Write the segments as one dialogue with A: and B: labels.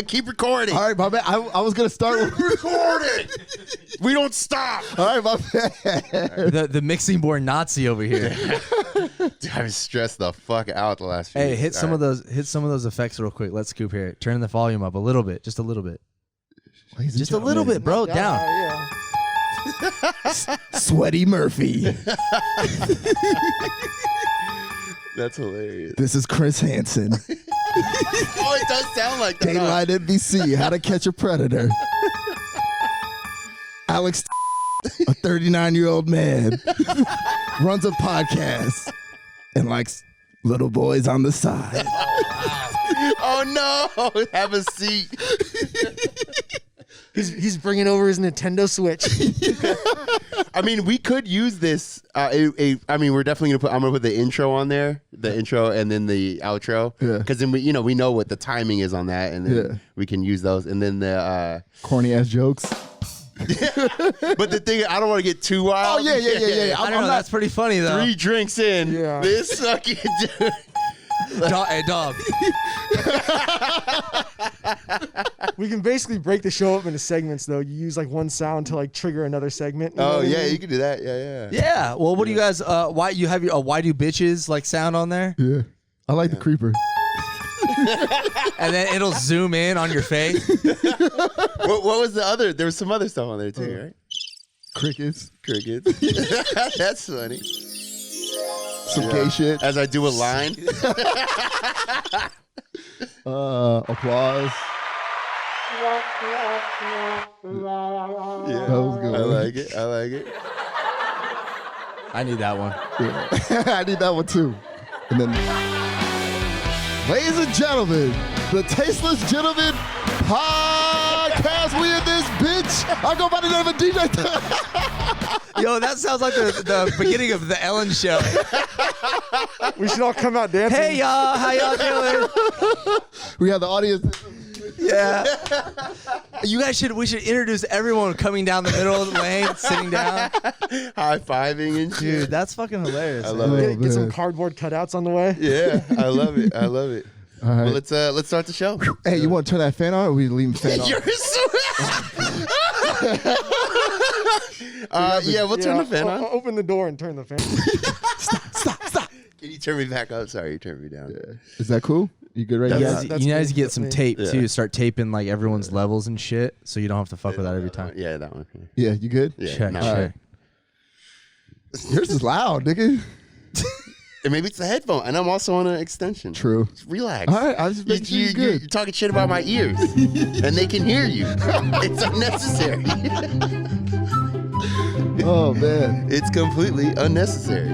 A: Keep recording.
B: All right, my man. I was gonna start with
A: recording. We don't stop.
B: All right, my man.
C: The mixing board Nazi over here.
A: Dude, I was stressed the fuck out the last few
C: Hey,
A: weeks.
C: hit some of those effects real quick. Let's scoop here. Turn the volume up a little bit, just a little bit. Just a little bit, bro. Down.
B: Sweaty Murphy.
A: That's hilarious.
B: This is Chris Hansen.
A: Oh, it does sound like that.
B: Daylight NBC, How to Catch a Predator. Alex, a 39-year-old man, runs a podcast and likes little boys on the side.
A: Oh, no. Have a seat.
D: He's bringing over his Nintendo Switch.
A: I mean, we could use this. I mean, we're definitely I'm gonna put the intro on there, the intro, and then the outro.
B: Yeah.
A: Because then we know what the timing is on that, and then we can use those, and then the
B: corny ass jokes.
A: But the thing, I don't want to get too wild.
B: Oh yeah.
C: I don't know. That's pretty funny though.
A: 3 drinks in.
D: Yeah.
A: This fucking dude.
C: Hey, dog.
D: We can basically break the show up into segments, though. You use like one sound to like trigger another segment. You know
A: Oh
D: what I
A: yeah,
D: mean?
A: you can do that. Yeah.
C: Yeah. Well, what do you guys? Why you have your why do bitches like sound on there?
B: Yeah, I like the creeper.
C: And then it'll zoom in on your face.
A: What was the other? There was some other stuff on there too, right?
B: Crickets.
A: That's funny.
B: Some gay shit.
A: As I do a line.
B: Applause.
A: Yeah,
B: That was good.
A: I like it.
C: I need that one.
B: Yeah. I need that one too. And then, ladies and gentlemen, the Tasteless Gentlemen podcast. We in this bitch. I go by the name of DJ.
C: Yo, that sounds like the beginning of the Ellen show.
D: We should all come out dancing.
C: Hey y'all, how y'all doing?
B: We have the audience.
C: Yeah. We should introduce everyone coming down the middle of the lane, sitting down.
A: High-fiving and shit.
C: Dude, that's fucking hilarious.
A: I love it.
D: Get some cardboard cutouts on the way.
A: Yeah, I love it.
B: All right.
A: Well, let's start the show.
B: Hey, you want to turn that fan on, or we leave the fan on?
A: You're so. Yeah, we'll turn the fan on.
D: Open the door and turn the fan.
B: Stop.
A: Can you turn me back up? Sorry, you turned me down.
B: Yeah. Is that cool? You good right
C: You
B: now?
C: guys,
D: That's
C: you guys
D: me.
C: get
D: That's
C: some
D: me.
C: tape
A: Yeah.
C: too. Start taping like everyone's levels and shit, so you don't have to fuck with that every time.
A: Yeah, that one.
B: Yeah, you good?
A: Yeah,
C: Check.
A: no.
C: Check.
B: Yours is loud, nigga.
A: And maybe it's the headphone, and I'm also on an extension.
B: True.
A: Just relax.
B: All right, I was just making sure you're good.
A: You're talking shit about my ears, and they can hear you. It's unnecessary.
B: Oh man.
A: It's completely unnecessary.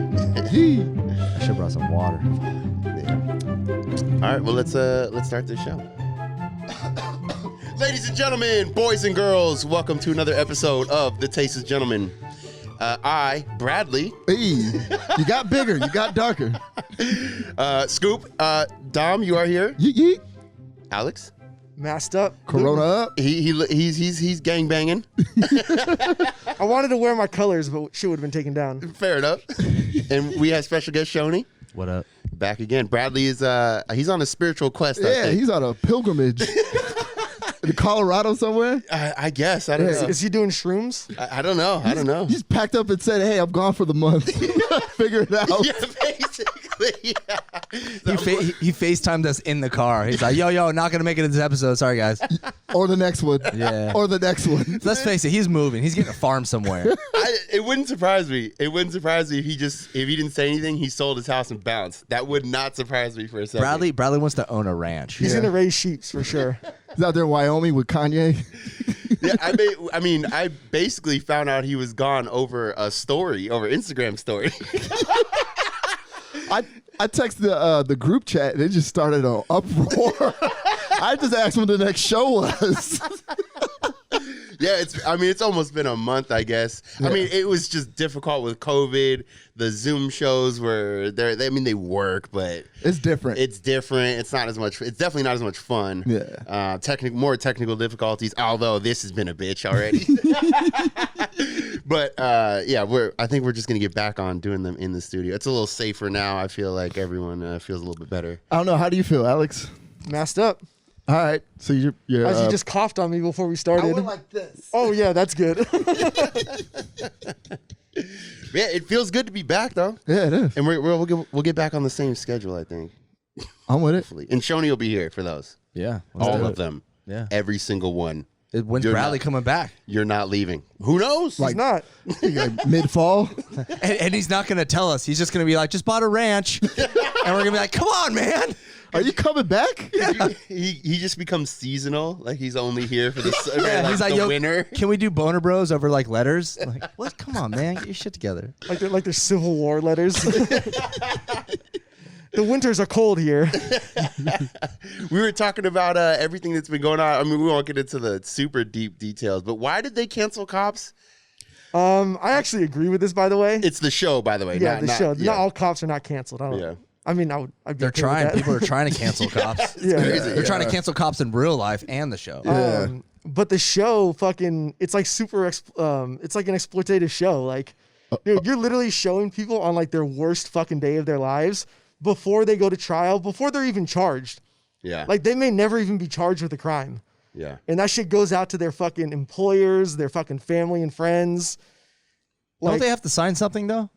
B: Gee.
C: I should have brought some water.
A: All right, well let's start this show. Ladies and gentlemen, boys and girls, welcome to another episode of The Tasteless Gentlemen. I, Bradley,
B: Hey, you got bigger, you got darker.
A: Scoop, Dom, you are here.
B: Yeet yeet.
A: Alex,
D: Masked up.
B: Corona up.
A: he's gang banging.
D: I wanted to wear my colors, but shit would have been taken down.
A: Fair enough. And we have special guest Schoeny
C: What up?
A: back again. Bradley is he's on a spiritual quest. I
B: Yeah,
A: think.
B: he's on a pilgrimage. In Colorado somewhere.
A: I guess I don't know.
D: Is he doing shrooms?
A: I don't know.
B: He's packed up and said, "Hey, I'm gone for the month. Figure it out."
A: Yeah, basically. Yeah.
C: He FaceTimed us in the car. He's like, yo, not gonna make it in this episode. Sorry, guys.
B: Or the next one.
C: Yeah.
B: Or the next one.
C: Let's face it, he's moving. He's getting a farm somewhere.
A: It wouldn't surprise me. It wouldn't surprise me if he didn't say anything. He sold his house and bounced. That would not surprise me for a second.
C: Bradley wants to own a ranch.
D: He's gonna raise sheep for sure.
B: He's out there in Wyoming with Kanye.
A: Yeah, I basically found out he was gone over a story, over Instagram story.
B: I texted the group chat and it just started an uproar. I just asked him what the next show was.
A: Yeah, it's almost been a month, I guess.
B: Yeah.
A: I mean, it was just difficult with COVID. The Zoom shows were they work, but
B: It's different.
A: it's different. It's not as much. It's definitely not as much fun.
B: Yeah.
A: More technical difficulties. Although this has been a bitch already. But yeah, I think we're just gonna get back on doing them in the studio. It's a little safer now. I feel like everyone feels a little bit better.
B: I don't know. How do you feel, Alex?
D: Masked up.
B: All right. So you're
D: As you just coughed on me before we started.
B: like this.
D: Oh yeah, that's good.
A: Yeah, it feels good to be back though,
B: Yeah, it is.
A: and we'll get back on the same schedule, I think.
B: I'm with it.
A: Hopefully. And Schoeny will be here for those.
C: Yeah.
A: All of them.
C: Yeah.
A: Every single one.
C: When's
A: You're
C: Bradley
A: not-
C: coming back?
A: You're not leaving. Who knows?
D: He's not.
B: Like mid-fall.
C: And he's not going to tell us. He's just going to be like, just bought a ranch. And we're going to be like, come on, man.
B: Are you coming back?
A: he just becomes seasonal. Like he's only here for the,
C: Yeah, he's like,
A: the
C: yo,
A: winter.
C: can we do Boner Bros over like letters? Like, what? Come on, man. Get your shit together.
D: Like they're Civil War letters. The winters are cold here.
A: We were talking about everything that's been going on. I mean, we won't get into the super deep details, but why did they cancel Cops?
D: I actually agree with this, by the way.
A: It's the show, by the way.
D: Yeah, the show.
A: Yeah.
D: Not all cops are not canceled. I don't.
A: Yeah.
D: I mean, I'd be
C: They're
D: okay with
C: trying.
D: that.
C: People are trying to cancel cops.
D: Yeah.
A: crazy.
C: They're trying to cancel cops in real life and the show.
D: But the show fucking, it's like it's like an exploitative show. Like, dude, you're literally showing people on like their worst fucking day of their lives before they go to trial, before they're even charged.
A: Yeah.
D: Like, they may never even be charged with a crime.
A: Yeah.
D: And that shit goes out to their fucking employers, their fucking family and friends.
C: Don't they have to sign something though?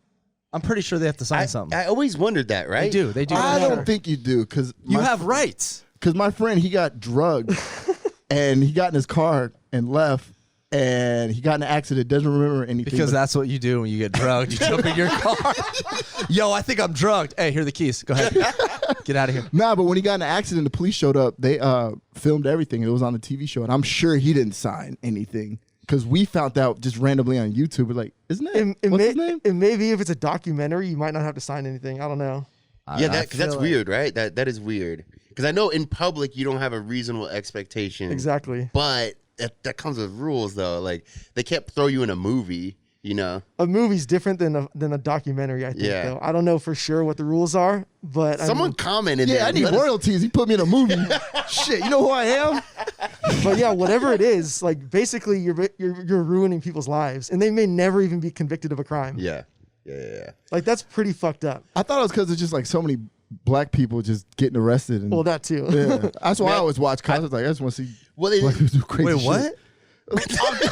C: I'm pretty sure they have to sign something.
A: I always wondered that, right?
C: They do.
B: I
C: for
B: don't
C: sure.
B: think you do because
C: You have rights.
B: Because my friend, he got drugged and he got in his car and left and he got in an accident, doesn't remember anything.
C: Because that's what you do when you get drugged. You jump in your car. Yo, I think I'm drugged. Hey, here are the keys. Go ahead. Get out of here.
B: Nah, but when he got in an accident, the police showed up. They filmed everything. It was on the TV show. And I'm sure he didn't sign anything. Because we found out just randomly on YouTube. We're like, isn't it? What's his name?
D: And maybe if it's a documentary, you might not have to sign anything. I don't know.
A: Yeah,
C: I
A: because that's
C: feel
A: weird, right? That is weird. Because I know in public you don't have a reasonable expectation.
D: Exactly.
A: But that comes with rules, though. Like they can't throw you in a movie, you know.
D: A movie's different than a documentary, I think,
A: Yeah.
D: though. I don't know for sure what the rules are, but
A: Someone commented.
B: Yeah, I need royalties. He put me in a movie. Shit, you know who I am?
D: but yeah, whatever it is, like basically you're ruining people's lives, and they may never even be convicted of a crime.
A: Yeah.
D: Like that's pretty fucked up.
B: I thought it was because it's just like so many black people just getting arrested. And,
D: Well, that too.
B: yeah. That's why I always watch cops. I was like, I just want to see
A: Well, they,
B: black people do crazy
C: Wait,
B: shit.
C: what?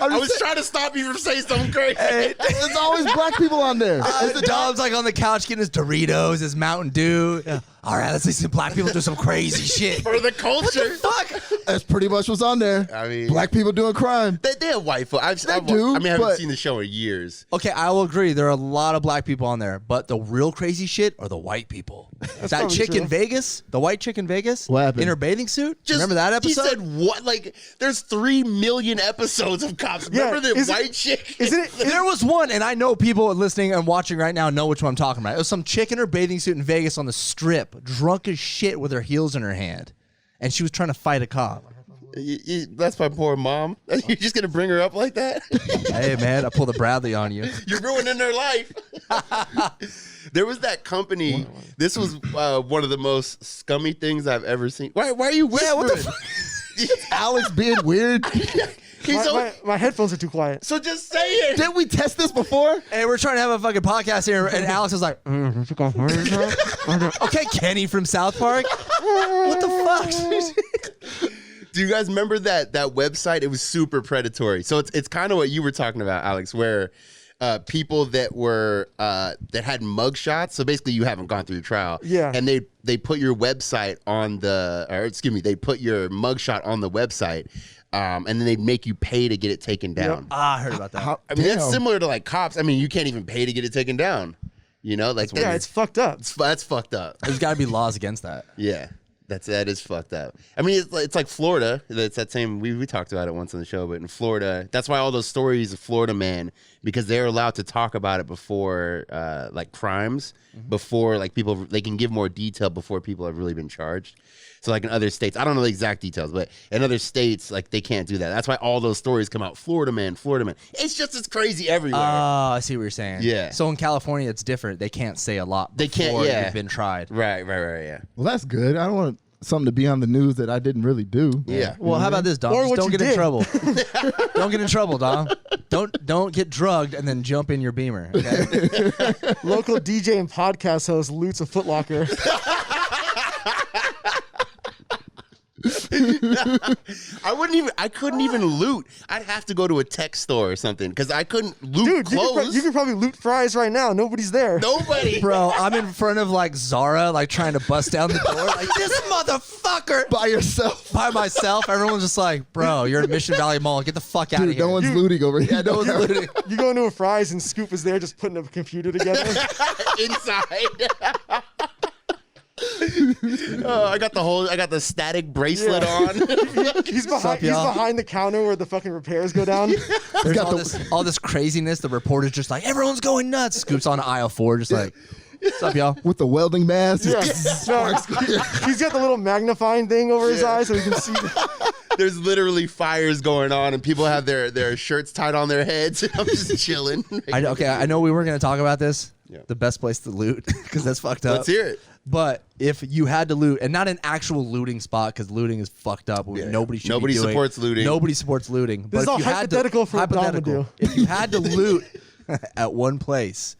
A: I was trying to stop you from saying something crazy.
B: There's always black people on there.
C: Dom's like on the couch getting his Doritos, his Mountain Dew. Yeah. All right, let's see some black people do some crazy shit.
A: For the culture.
C: Fuck.
B: That's pretty much what's on there.
A: I mean,
B: Black people doing crime.
A: they have white folk. I
B: do,
A: haven't
B: but-
A: seen the show in years.
C: Okay, I will agree. There are a lot of black people on there, but the real crazy shit are the white people. That
D: probably
C: chick in
D: true.
C: Vegas, the white chick in Vegas,
B: What happened?
C: in her bathing suit.
A: Just,
C: Remember that episode?
A: He said what? Like, there's 3 million episodes of Cops.
D: Yeah,
A: Remember the
D: is it-
A: white chick?
D: Isn't it?
C: There was one, and I know people listening and watching right now know which one I'm talking about. It was some chick in her bathing suit in Vegas on the strip, drunk as shit with her heels in her hand, and she was trying to fight a cop.
A: That's my poor mom. You're just gonna bring her up like that?
C: Hey, man, I pulled a Bradley on you.
A: You're ruining her life. There was that company. This was one of the most scummy things I've ever seen. Why are you whispering?
B: Yeah, what the Alex being weird.
D: My headphones are too quiet.
A: So just say it.
B: Didn't we test this before?
C: Hey, we're trying to have a fucking podcast here, and Alex is like, okay, Kenny from South Park. What the fuck?
A: Do you guys remember that website? It was super predatory. So it's kind of what you were talking about, Alex, where people that were that had mugshots. So basically, you haven't gone through the trial.
D: Yeah.
A: And they put your website on they put your mugshot on the website. And then they'd make you pay to get it taken down.
C: I heard about that.
A: I mean, that's similar to like Cops. I mean, you can't even pay to get it taken down. You know, like
D: Yeah, it's fucked up.
A: that's fucked up.
C: There's got to be laws against that.
A: Yeah, that is fucked up. I mean, it's like Florida. It's that same. We talked about it once on the show, but in Florida, that's why all those stories of Florida man, because they're allowed to talk about it before like crimes, before like people, they can give more detail before people have really been charged. So like in other states, I don't know the exact details, but in other states, like they can't do that. That's why all those stories come out. Florida man. It's just as crazy everywhere.
C: Oh, I see what you're saying.
A: Yeah.
C: So in California, it's different. They can't say a lot.
A: They can't,
C: before
A: yeah.
C: You've been tried.
A: Right. Yeah.
B: Well, that's good. I don't want something to be on the news that I didn't really do.
A: Yeah.
C: Well, how about this, Dom?
D: Or
C: Just
D: what
C: don't
D: you
C: get in
D: did.
C: trouble. Don't get in trouble, Dom. Don't get drugged and then jump in your Beamer. Okay?
D: Local DJ and podcast host loots a Foot Locker.
A: I couldn't even loot. I'd have to go to a tech store or something because I couldn't loot
D: Dude,
A: clothes.
D: you could probably loot fries right now. Nobody's there.
A: Nobody.
C: Bro, I'm in front of like Zara, like trying to bust down the door. Like, this motherfucker.
B: By yourself.
C: By myself. Everyone's just like, bro, you're at Mission Valley Mall. Get the fuck out of
B: Dude,
C: here.
B: no one's looting over here.
C: Yeah, no one's looting.
D: You go into a Fry's and Scoop is there just putting a computer together.
A: Inside. Oh, I got the static bracelet on.
D: He's behind the counter where the fucking repairs go down.
C: There's all this craziness. The reporter's just like, everyone's going nuts. Scoops on aisle 4, just like, what's up, y'all?
B: With the welding mask.
D: Yeah. No, he's got the little magnifying thing over his eye so he can see.
A: There's literally fires going on, and people have their shirts tied on their heads. And I'm just chilling.
C: I know we weren't going to talk about this.
A: Yeah.
C: The best place to loot, because that's fucked up.
A: Let's hear it.
C: But if you had to loot, and not an actual looting spot, because looting is fucked up.
A: Yeah.
C: Nobody should
A: Nobody
C: be doing.
A: supports looting.
C: Nobody supports looting.
D: This is all hypothetical for what Dom would do.
C: If you had to loot at one place,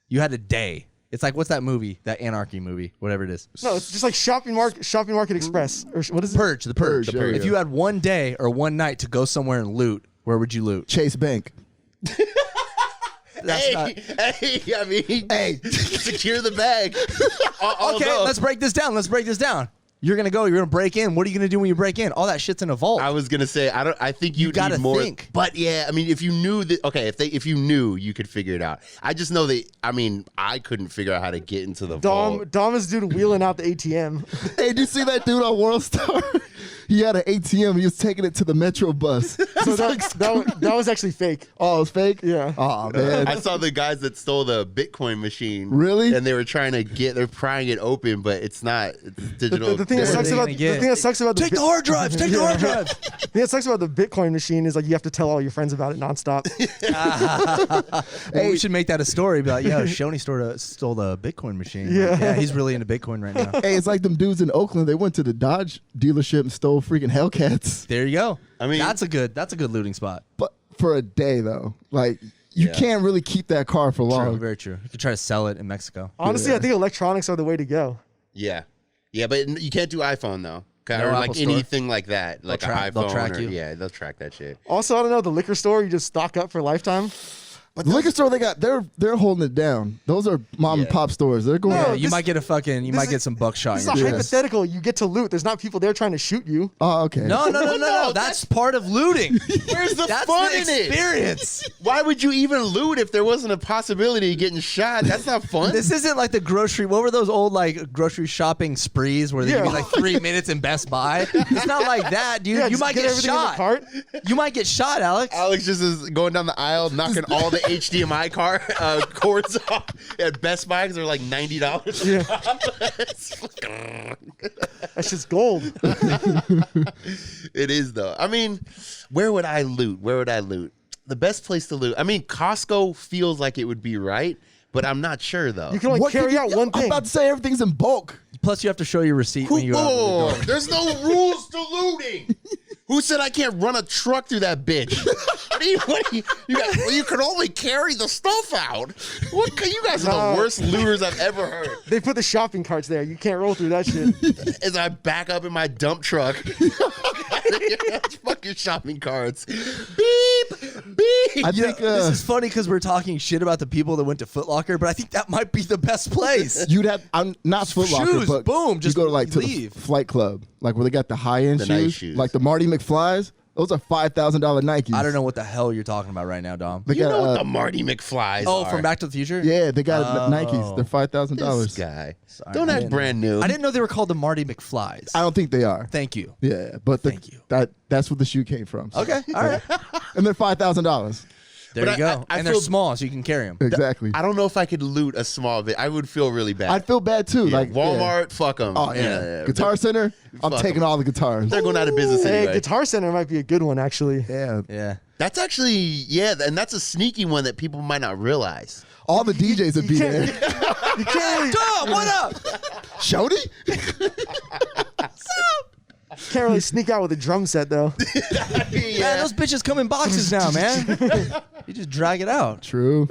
C: you had a day. It's like, what's that movie? That Anarchy movie, whatever it is.
D: No, it's just like Shopping Market Express. Or what is it?
C: Purge, the Purge.
B: Purge, there you
C: If
B: go.
C: you had one day or one night to go somewhere and loot, where would you loot?
B: Chase Bank.
C: That's not...
A: Hey, secure the bag.
C: Okay, let's break this down. You're gonna go. You're gonna break in. What are you gonna do when you break in? All that shit's in a vault.
A: I was gonna say I think you
C: gotta
A: need more.
C: think.
A: But yeah, I mean, if you knew that, okay, if you knew, you could figure it out. I just know that. I mean, I couldn't figure out how to get into the vault.
D: Dom is dude wheeling out the ATM.
B: Hey, did you see that dude on World Star? He had an ATM. He was taking it to the Metro bus.
D: So that was actually fake.
B: Oh, it was fake?
D: Yeah.
B: Oh, man.
A: I saw the guys that stole the Bitcoin machine.
B: Really?
A: And they were they're prying it open, but it's not. It's digital.
D: The thing that sucks about the
C: Take the hard drives. Take the hard drives.
D: The thing that sucks about the Bitcoin machine is like you have to tell all your friends about it nonstop.
C: Hey, we should make that a story. Be like, yo, Schoeny stole the Bitcoin machine. Like, yeah, he's really into Bitcoin right now.
B: Hey, it's like them dudes in Oakland. They went to the Dodge dealership and stole freaking Hellcats.
C: There you go.
A: I mean,
C: that's a good looting spot.
B: But for a day, though. Like, you can't really keep that car for long.
C: True, very true. You could try to sell it in Mexico.
D: Honestly, I think electronics are the way to go.
A: Yeah, but you can't do iPhone though.
C: No
A: Or like
C: Apple Store?
A: anything like that, like an iPhone.
C: They'll track you.
A: Yeah, they'll track that shit.
D: Also, I don't know, the liquor store, you just stock up for lifetime.
B: But the liquor store they're holding it down. Those are mom and pop stores. They're going.
C: Yeah,
D: No,
C: you might get
D: this
C: get some buckshot.
D: This
C: in
D: is a
C: your chest.
D: hypothetical. You get to loot. There's not people there trying to shoot you.
B: Oh, okay.
C: No. That's part of looting.
A: Where's the
C: That's
A: fun
C: the
A: in it?
C: experience.
A: Why would you even loot if there wasn't a possibility of getting shot? That's not fun.
C: This isn't like the grocery. What were those old like grocery shopping sprees where they give you like 3 minutes in Best Buy? It's not like that, dude.
D: Yeah,
C: You
D: just
C: might
D: get
C: get
D: everything in the
C: shot.
D: cart.
C: You might get shot, Alex.
A: Alex just is going down the aisle, knocking all the HDMI cords off at Best Buy because they're like $90.
D: Yeah. That's just gold.
A: It is though. I mean, where would I loot? The best place to loot. I mean, Costco feels like it would be right, but I'm not sure though.
D: You can only carry out one
B: I'm
D: thing.
B: about to say everything's in bulk.
C: Plus, you have to show your receipt when you go out the door.
A: There's no rules to looting. Who said I can't run a truck through that bitch? You can only carry the stuff out. You guys are the worst looters I've ever heard.
D: They put the shopping carts there. You can't roll through that shit.
A: As I back up in my dump truck, fucking shopping carts. Beep, beep.
B: I think
C: This is funny because we're talking shit about the people that went to Foot Locker, but I think that might be the best place.
B: you'd have. I'm not Foot Locker,
C: Shoes,
B: but
C: boom, just
B: you go to like
C: leave.
B: to the Flight Club, like where they got the high end
A: The
B: shoes,
A: nice shoes.
B: like the Marty McFly's. Those are $5,000 Nikes.
C: I don't know what the hell you're talking about right now, Dom.
B: They
A: You
B: got,
A: know what the Marty McFlies
C: Oh,
A: are.
C: from Back to the Future?
B: yeah, they got Nikes. They're $5,000.
A: This guy.
C: Sorry,
A: Don't
C: I
A: act
C: didn't
A: brand new.
C: I didn't know they were called the Marty McFlies.
B: I don't think they are.
C: Thank you.
B: Yeah, but
C: Thank you.
B: That's where the shoe came from. So.
C: Okay, all right.
B: And they're $5,000.
C: There
A: But
C: you go.
A: I
C: And they're
A: feel-
C: small, so you can carry them.
B: Exactly.
A: I don't know if I could loot a small bit. I would feel really bad.
B: I'd feel bad too.
A: Yeah,
B: Like
A: Walmart, fuck them.
B: Oh yeah. Guitar Center. I'm
A: Fuck
B: taking
A: 'em.
B: all the guitars.
A: They're going out of business
D: Hey,
A: anyway.
D: Guitar Center might be a good one, actually.
B: Yeah.
C: Yeah.
A: That's actually, yeah, and that's a sneaky one that people might not realize.
B: All the DJs would be there.
D: You can't really,
C: Dom, what up?
B: Shody?
D: can't really sneak out with a drum set, though.
C: Man, those bitches come in boxes now, man. You just drag it out.
B: True.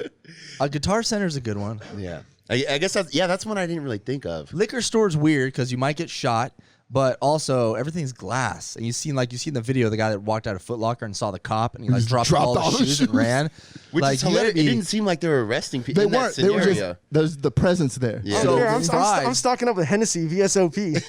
C: A Guitar Center's a good one.
A: Yeah. I guess that's one I didn't really think of.
C: Liquor store's weird because you might get shot, But also everything's glass, and you seen the video of the guy that walked out of Foot Locker and saw the cop, and he like dropped all the shoes and ran.
A: Which
C: like,
A: is hilarious. It didn't seem like they were arresting people.
B: They
A: in that
B: weren't. They were
A: scenario.
B: just. There's the presence there.
A: Yeah.
C: So
D: I'm stocking up with Hennessy VSOP.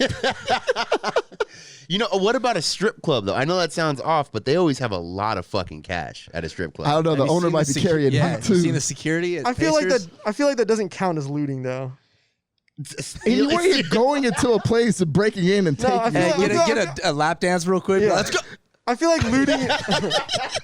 A: You know, what about a strip club though? I know that sounds off, but they always have a lot of fucking cash at a strip club.
B: I don't know. The owner might be carrying
C: yeah,
B: money too.
C: you seen the security at
D: I feel like
C: Pacers?
D: that. I feel like that doesn't count as looting though.
B: Anywhere you're going into a place and breaking in and
D: No, I
B: taking.
D: feel
C: Hey,
D: like-
C: get a lap dance real quick.
D: Yeah.
C: Let's go.
D: I feel like looting.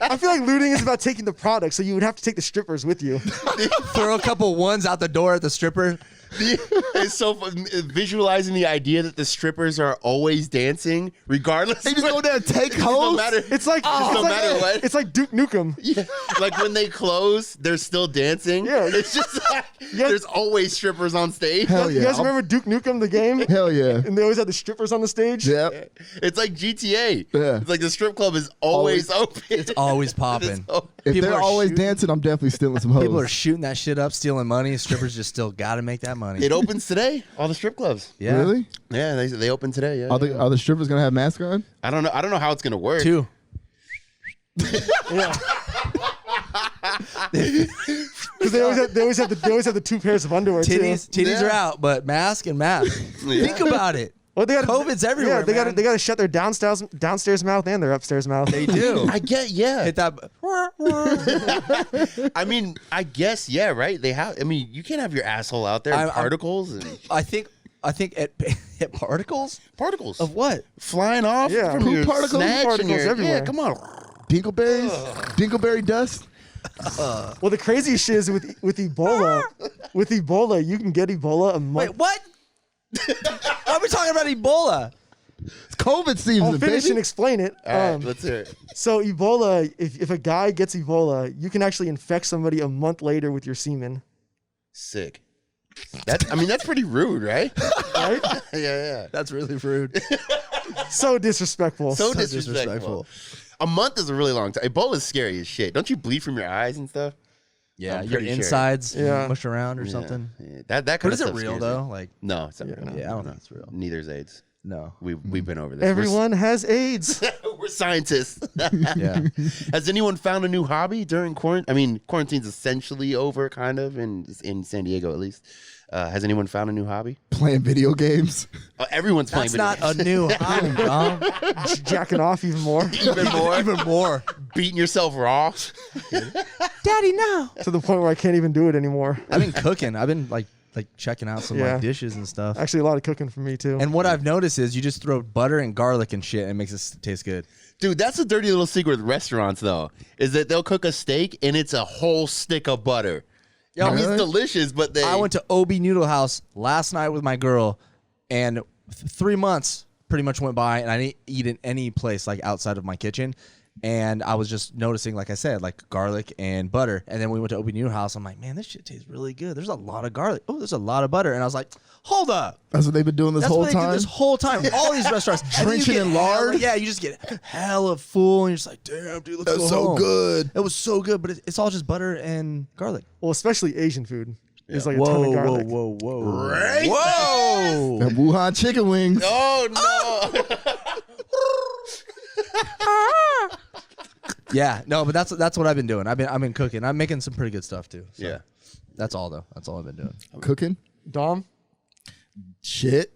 D: I feel like looting is about taking the product, so you would have to take the strippers with you.
C: Throw a couple ones out the door at the stripper.
A: It's so fun visualizing the idea that the strippers are always dancing, regardless.
B: They just go there and take
A: no
B: hoes.
A: matter.
D: It's like
A: no matter what.
D: It's like Duke Nukem.
A: Yeah. Like when they close, they're still dancing.
D: Yeah.
A: It's just like
D: Yeah.
A: there's always strippers on stage.
B: Hell
D: You
B: yeah.
D: guys remember Duke Nukem the game?
B: Hell yeah.
D: And they always had the strippers on the stage.
B: Yep.
A: It's like GTA.
B: Yeah.
A: It's like the strip club is always open.
C: It's always popping.
B: If
C: People
B: they're
C: are
B: always
C: shooting-
B: dancing, I'm definitely stealing some hoes.
C: People are shooting that shit up, stealing money. Strippers just still got to make that money.
A: It opens today. All the strip clubs.
C: Yeah.
B: Really?
A: Yeah, they open today. Yeah.
B: Are the strippers gonna have masks on?
A: I don't know. I don't know how it's gonna work.
C: Two.
D: Yeah. Because they always have the two pairs of underwear
C: Titties
D: too.
C: are out, but mask and mask.
A: Yeah.
C: Think about it.
D: Well, they got
C: COVID's everywhere,
D: Yeah,
C: man.
D: they got to shut their downstairs mouth and their upstairs mouth.
C: They do.
A: I get. Yeah.
C: Hit that.
A: I mean, I guess. Yeah. Right. They have. I mean, you can't have your asshole out there.
C: I'm-
A: Particles and
C: I think at particles
A: particles
C: of what?
A: flying off.
D: Yeah.
A: From
B: Poop
A: your
B: particles?
A: snatch and
D: Particles
A: your-
D: everywhere.
A: Yeah. Come on.
B: Dinkleberries? Dinkleberry dust?
D: Well, the craziest shit is with Ebola. With Ebola, you can get Ebola a month.
C: Wait, what? Why are we talking about Ebola?
B: It's COVID season,
D: I'll finish
B: baby.
D: and explain it.
A: All right. Let's hear it.
D: So Ebola, if a guy gets Ebola, you can actually infect somebody a month later with your semen.
A: Sick. I mean, that's pretty rude, right?
D: Right?
A: Yeah.
C: That's really rude.
D: So disrespectful.
A: So disrespectful. A month is a really long time. Ebola is scary as shit. Don't you bleed from your eyes and stuff?
C: Yeah,
A: I'm
C: your
A: pretty sure.
C: insides
D: Yeah.
C: mush around or something.
A: Yeah. That kind
C: But
A: of
C: is it
A: stuff
C: real
A: scares
C: though?
A: me.
C: Like,
A: No, it's not real.
C: yeah, I don't think it's real.
A: Neither's AIDS.
C: No.
A: We've been over this. We're
D: Everyone has AIDS.
A: We're scientists.
C: Yeah.
A: Has anyone found a new hobby during quarantine? I mean, quarantine's essentially over, kind of, in San Diego at least. Has anyone found a new hobby?
B: Playing video games.
A: Everyone's playing
C: That's not
A: video
C: a new hobby, Dom.
D: Jacking off even more.
A: games. Even more.
C: Even more.
A: Beating yourself raw.
C: Daddy, no.
D: To the point where I can't even do it anymore.
C: I've been cooking. I've been like checking out some
D: Yeah.
C: like dishes and stuff.
D: Actually, a lot of cooking for me too.
C: And what I've noticed is you just throw butter and garlic and shit and it makes it taste good.
A: Dude, that's a dirty little secret with restaurants, though, is that they'll cook a steak and it's a whole stick of butter. I mean,
B: Really?
A: it's delicious, but they.
C: I went to OB Noodle House last night with my girl, and 3 months pretty much went by, and I didn't eat in any place like outside of my kitchen. And I was just noticing, like I said, like garlic and butter. And then we went to OB Noodle House. I'm like, man, this shit tastes really good. There's a lot of garlic. Oh, there's a lot of butter. And I was like, hold up.
B: That's what they've been doing this
C: That's
B: whole
C: what they do
B: time.
C: this whole time. All these restaurants. And then you
B: Drenching
C: get
B: in lard?
C: hella- yeah, you just get hella full, and you're just like, damn, dude, let's
B: That's
C: go
B: so
C: home.
B: good.
C: It was so good, but it's all just butter and garlic.
D: well, especially Asian food. There's like a ton of garlic.
C: whoa.
A: Right?
C: Whoa.
B: Them Wuhan chicken wings.
A: Oh, no.
C: Yeah, no, but that's what I've been doing. I've been cooking. I'm making some pretty good stuff too. So
A: Yeah.
C: that's all though. That's all I've been doing.
B: Cooking.
D: Dom,
B: Shit.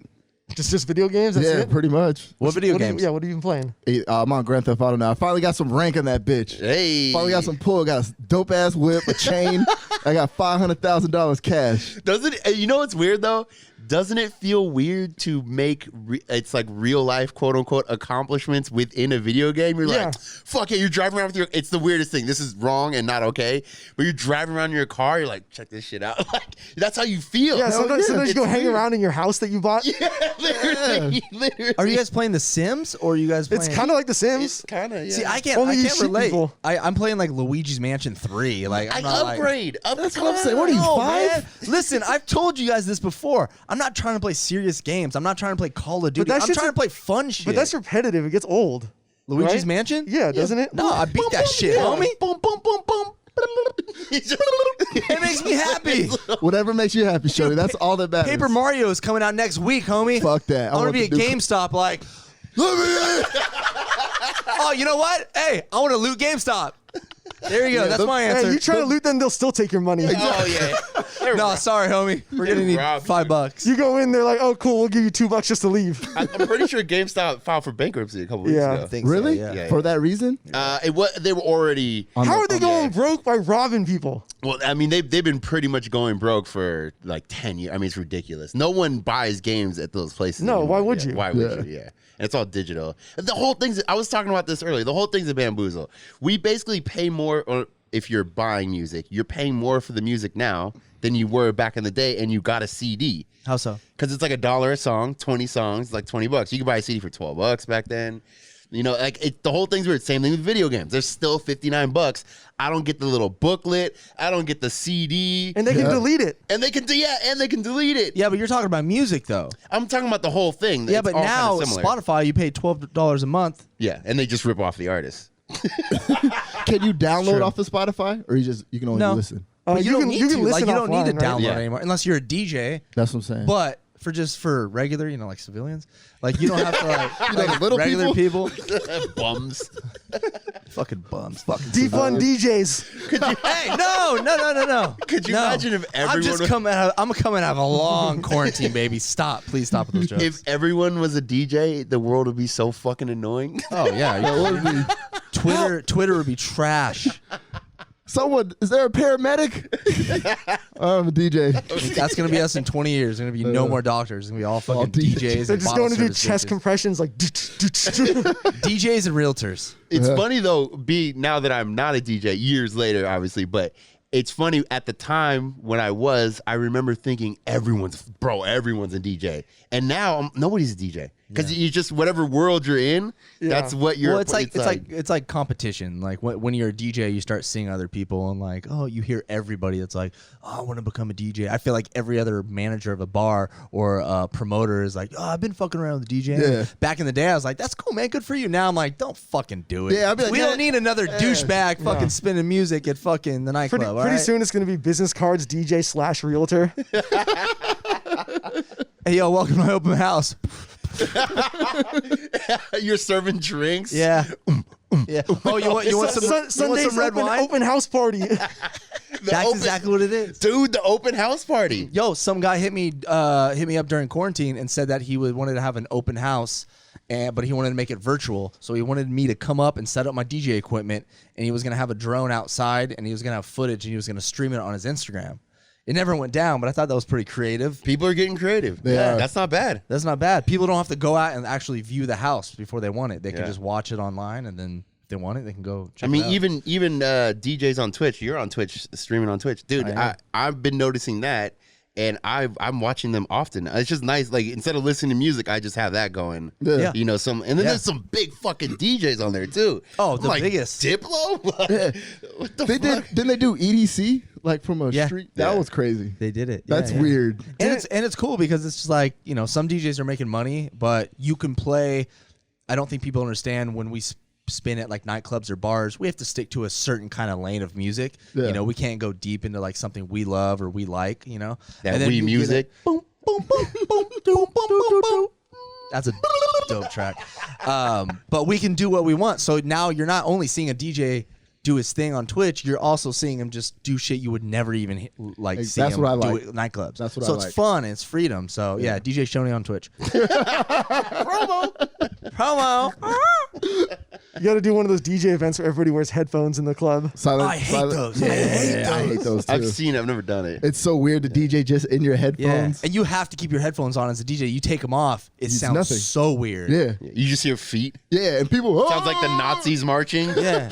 D: just video games. That's
B: Yeah,
D: it.
B: pretty much.
C: What video games?
D: What have you been playing?
B: Hey, I'm on Grand Theft Auto now. I finally got some rank on that bitch.
A: Hey.
B: Finally got some pull. Got a dope ass whip, a chain. I got $500,000 cash.
A: Doesn't it? You know what's weird though? Doesn't it feel weird to make it's like real life quote unquote accomplishments within a video game? You're
D: Yeah.
A: like, fuck it, you're driving around with your. It's the weirdest thing. This is wrong and not okay. But you're driving around in your car. You're like, check this shit out. Like that's how you feel.
D: Yeah, sometimes you
A: It's
D: go hang
A: weird.
D: around in your house that you bought.
A: Yeah, literally.
C: Are you guys playing The Sims or are you guys playing?
D: It's kind of like The Sims.
A: kind of? Yeah.
C: See, I can't
D: Only you
C: can't
D: shoot
C: relate.
D: people.
C: I'm playing like Luigi's Mansion 3. Like I'm
A: I
C: not like-
A: upgrade.
B: That's what I'm saying. What are you,
C: No,
B: 5?
C: man. Listen, I've told you guys this before. I'm not trying to play serious games. I'm not trying to play Call of Duty.
D: that
C: I'm
D: shit's
C: trying
D: a-
C: to play fun shit.
D: But that's repetitive. It gets old.
C: Luigi's
D: right?
C: Mansion?
D: Yeah, doesn't it?
C: No, I beat that shit, homie.
A: Boom, boom, boom, boom.
C: It makes me happy.
B: Whatever makes you happy, Shorty. That's all that matters.
C: Paper Mario is coming out next week, homie.
B: Fuck that.
C: I want to
B: want
C: be at
B: the new-
C: GameStop like, oh, you know what? Hey, I want to loot GameStop. There you go. That's my answer.
D: Hey, you try to loot them, they'll still take your money.
A: Oh yeah.
C: No, sorry, homie. We're gonna need
A: robbed you.
C: $5.
D: You go in, they're like, oh, cool, we'll give you $2 just to leave.
A: I'm pretty sure GameStop filed for bankruptcy a couple weeks
D: Yeah.
A: ago.
C: Think so,
B: Really?
C: yeah.
B: For that reason?
A: It was they were already.
D: How are they going broke by robbing people?
A: Well, I mean, they've been pretty much going broke for like 10 years. I mean, it's ridiculous. No one buys games at those places.
D: No,
A: anymore.
D: why would you?
A: Why would you? Yeah. And it's all digital. The whole thing's, I was talking about this earlier. The whole thing's a bamboozle. We basically pay more, or if you're buying music, you're paying more for the music now than you were back in the day, and you got a CD.
C: How so?
A: Because it's like $1 a song, 20 songs, like $20. You could buy a CD for $12 back then. You know, like the whole thing's weird. Same thing with video games. They're still $59. I don't get the little booklet. I don't get the CD.
D: And they can delete it.
A: And they can delete it.
C: Yeah, but you're talking about music, though.
A: I'm talking about the whole thing.
C: Yeah,
A: It's
C: but
A: all
C: now
A: kinda similar.
C: Spotify, you pay $12 a month.
A: Yeah, and they just rip off the artist.
B: Can you download off of Spotify, or you can only
C: No.
B: listen?
C: But you don't need to. Like,
D: listen
C: you don't need to
D: offline, right?
C: download
A: Yeah.
C: anymore unless you're a DJ.
B: That's what I'm saying.
C: But for regular, like civilians, like you don't have to like,
B: little
C: regular people.
A: Bums.
C: Fucking bums. Fucking
D: Defund DJs.
C: Hey, no.
A: Could you
C: No.
A: imagine if everyone
C: I'm just
A: was-
C: coming out of a long quarantine, baby. Stop. Please stop with those jokes.
A: If everyone was a DJ, the world would be so fucking annoying.
C: Oh yeah. Twitter would be trash.
B: Someone, is there a paramedic? I'm a DJ.
C: That's gonna be us in 20 years. There's gonna be no more doctors. It's gonna be all fucking
B: DJs.
C: DJs.
D: They're
C: and
D: just
C: bottle
D: going to do
C: service
D: chest
C: bitches.
D: compressions like.
C: DJs and realtors.
A: It's funny though, now that I'm not a DJ, years later, obviously, but it's funny at the time when I remember thinking everyone's a DJ, and now nobody's a DJ because you just whatever world you're in, that's what you're.
C: Well, it's like competition. Like when you're a DJ, you start seeing other people, and like, oh, you hear everybody that's like, oh, I want to become a DJ. I feel like every other manager of a bar or promoter is like, oh, I've been fucking around with DJing.
B: Yeah.
C: Back in the day, I was like, that's cool, man, good for you. Now I'm like, don't fucking do it.
B: Yeah, I'd be like,
C: we
B: yeah,
C: don't need another douchebag fucking spinning music at fucking the nightclub.
D: Pretty soon it's going to be business cards DJ/realtor.
C: Hey, yo, welcome to my open house.
A: You're serving drinks.
C: Yeah. Yeah. Oh, you want
D: Sunday's
C: some red wine?
D: open house party.
C: That's exactly what it is.
A: Dude, the open house party.
C: Yo, some guy hit me up during quarantine and said that he wanted to have an open house, but he wanted to make it virtual. So he wanted me to come up and set up my DJ equipment, and he was gonna have a drone outside, and he was gonna have footage, and he was gonna stream it on his Instagram. It never went down, but I thought that was pretty creative.
A: People are getting creative.
B: Yeah.
A: That's not bad.
C: That's not bad. People don't have to go out and actually view the house before they want it. They can
A: Yeah.
C: just watch it online, and then if they want it, they can go check
A: I mean,
C: it out.
A: even DJs on Twitch. You're on Twitch, streaming on Twitch, dude. I've been noticing that, and I'm watching them often. It's just nice. Like instead of listening to music, I just have that going.
B: Yeah.
A: You know, and then there's some big fucking DJs on there too.
C: Oh,
A: I'm
C: the
A: like,
C: biggest.
A: Diplo. What the
B: They
A: fuck?
B: didn't they do EDC like from a
C: Yeah.
B: street? That
A: Yeah.
B: was crazy.
C: They did it.
B: That's
C: Yeah.
B: weird.
C: And it's cool because it's just like, some DJs are making money, but you can play. I don't think people understand when we spin at like nightclubs or bars, we have to stick to a certain kind of lane of music.
B: Yeah.
C: We can't go deep into like something we love or we like,
A: That
C: And then
A: Wii
C: you get
A: music.
C: it, boom, boom, boom, boom, boom, boom, boom. That's a dope track. But we can do what we want. So now you're not only seeing a DJ do his thing on Twitch, you're also seeing him just do shit you would never even see
B: That's
C: him
B: what I
C: do
B: like.
C: at nightclubs.
B: That's what
C: so
B: I
C: it's
B: like.
C: fun and it's freedom. So yeah, DJ Schoeny on Twitch. Promo.
D: You got to do one of those DJ events where everybody wears headphones in the club.
B: Silent,
C: I hate
B: silent-
C: those.
B: Yeah,
C: I
B: I hate those too.
A: I've seen. I've never done it.
B: It's so weird. The DJ just in your
C: Yeah,
B: headphones.
C: and you have to keep your headphones on as a DJ. You take them off, it
B: It's
C: sounds
B: nothing.
C: so weird.
B: Yeah,
A: You just hear feet.
B: yeah, and people
A: Sounds like the Nazis marching.
C: Yeah.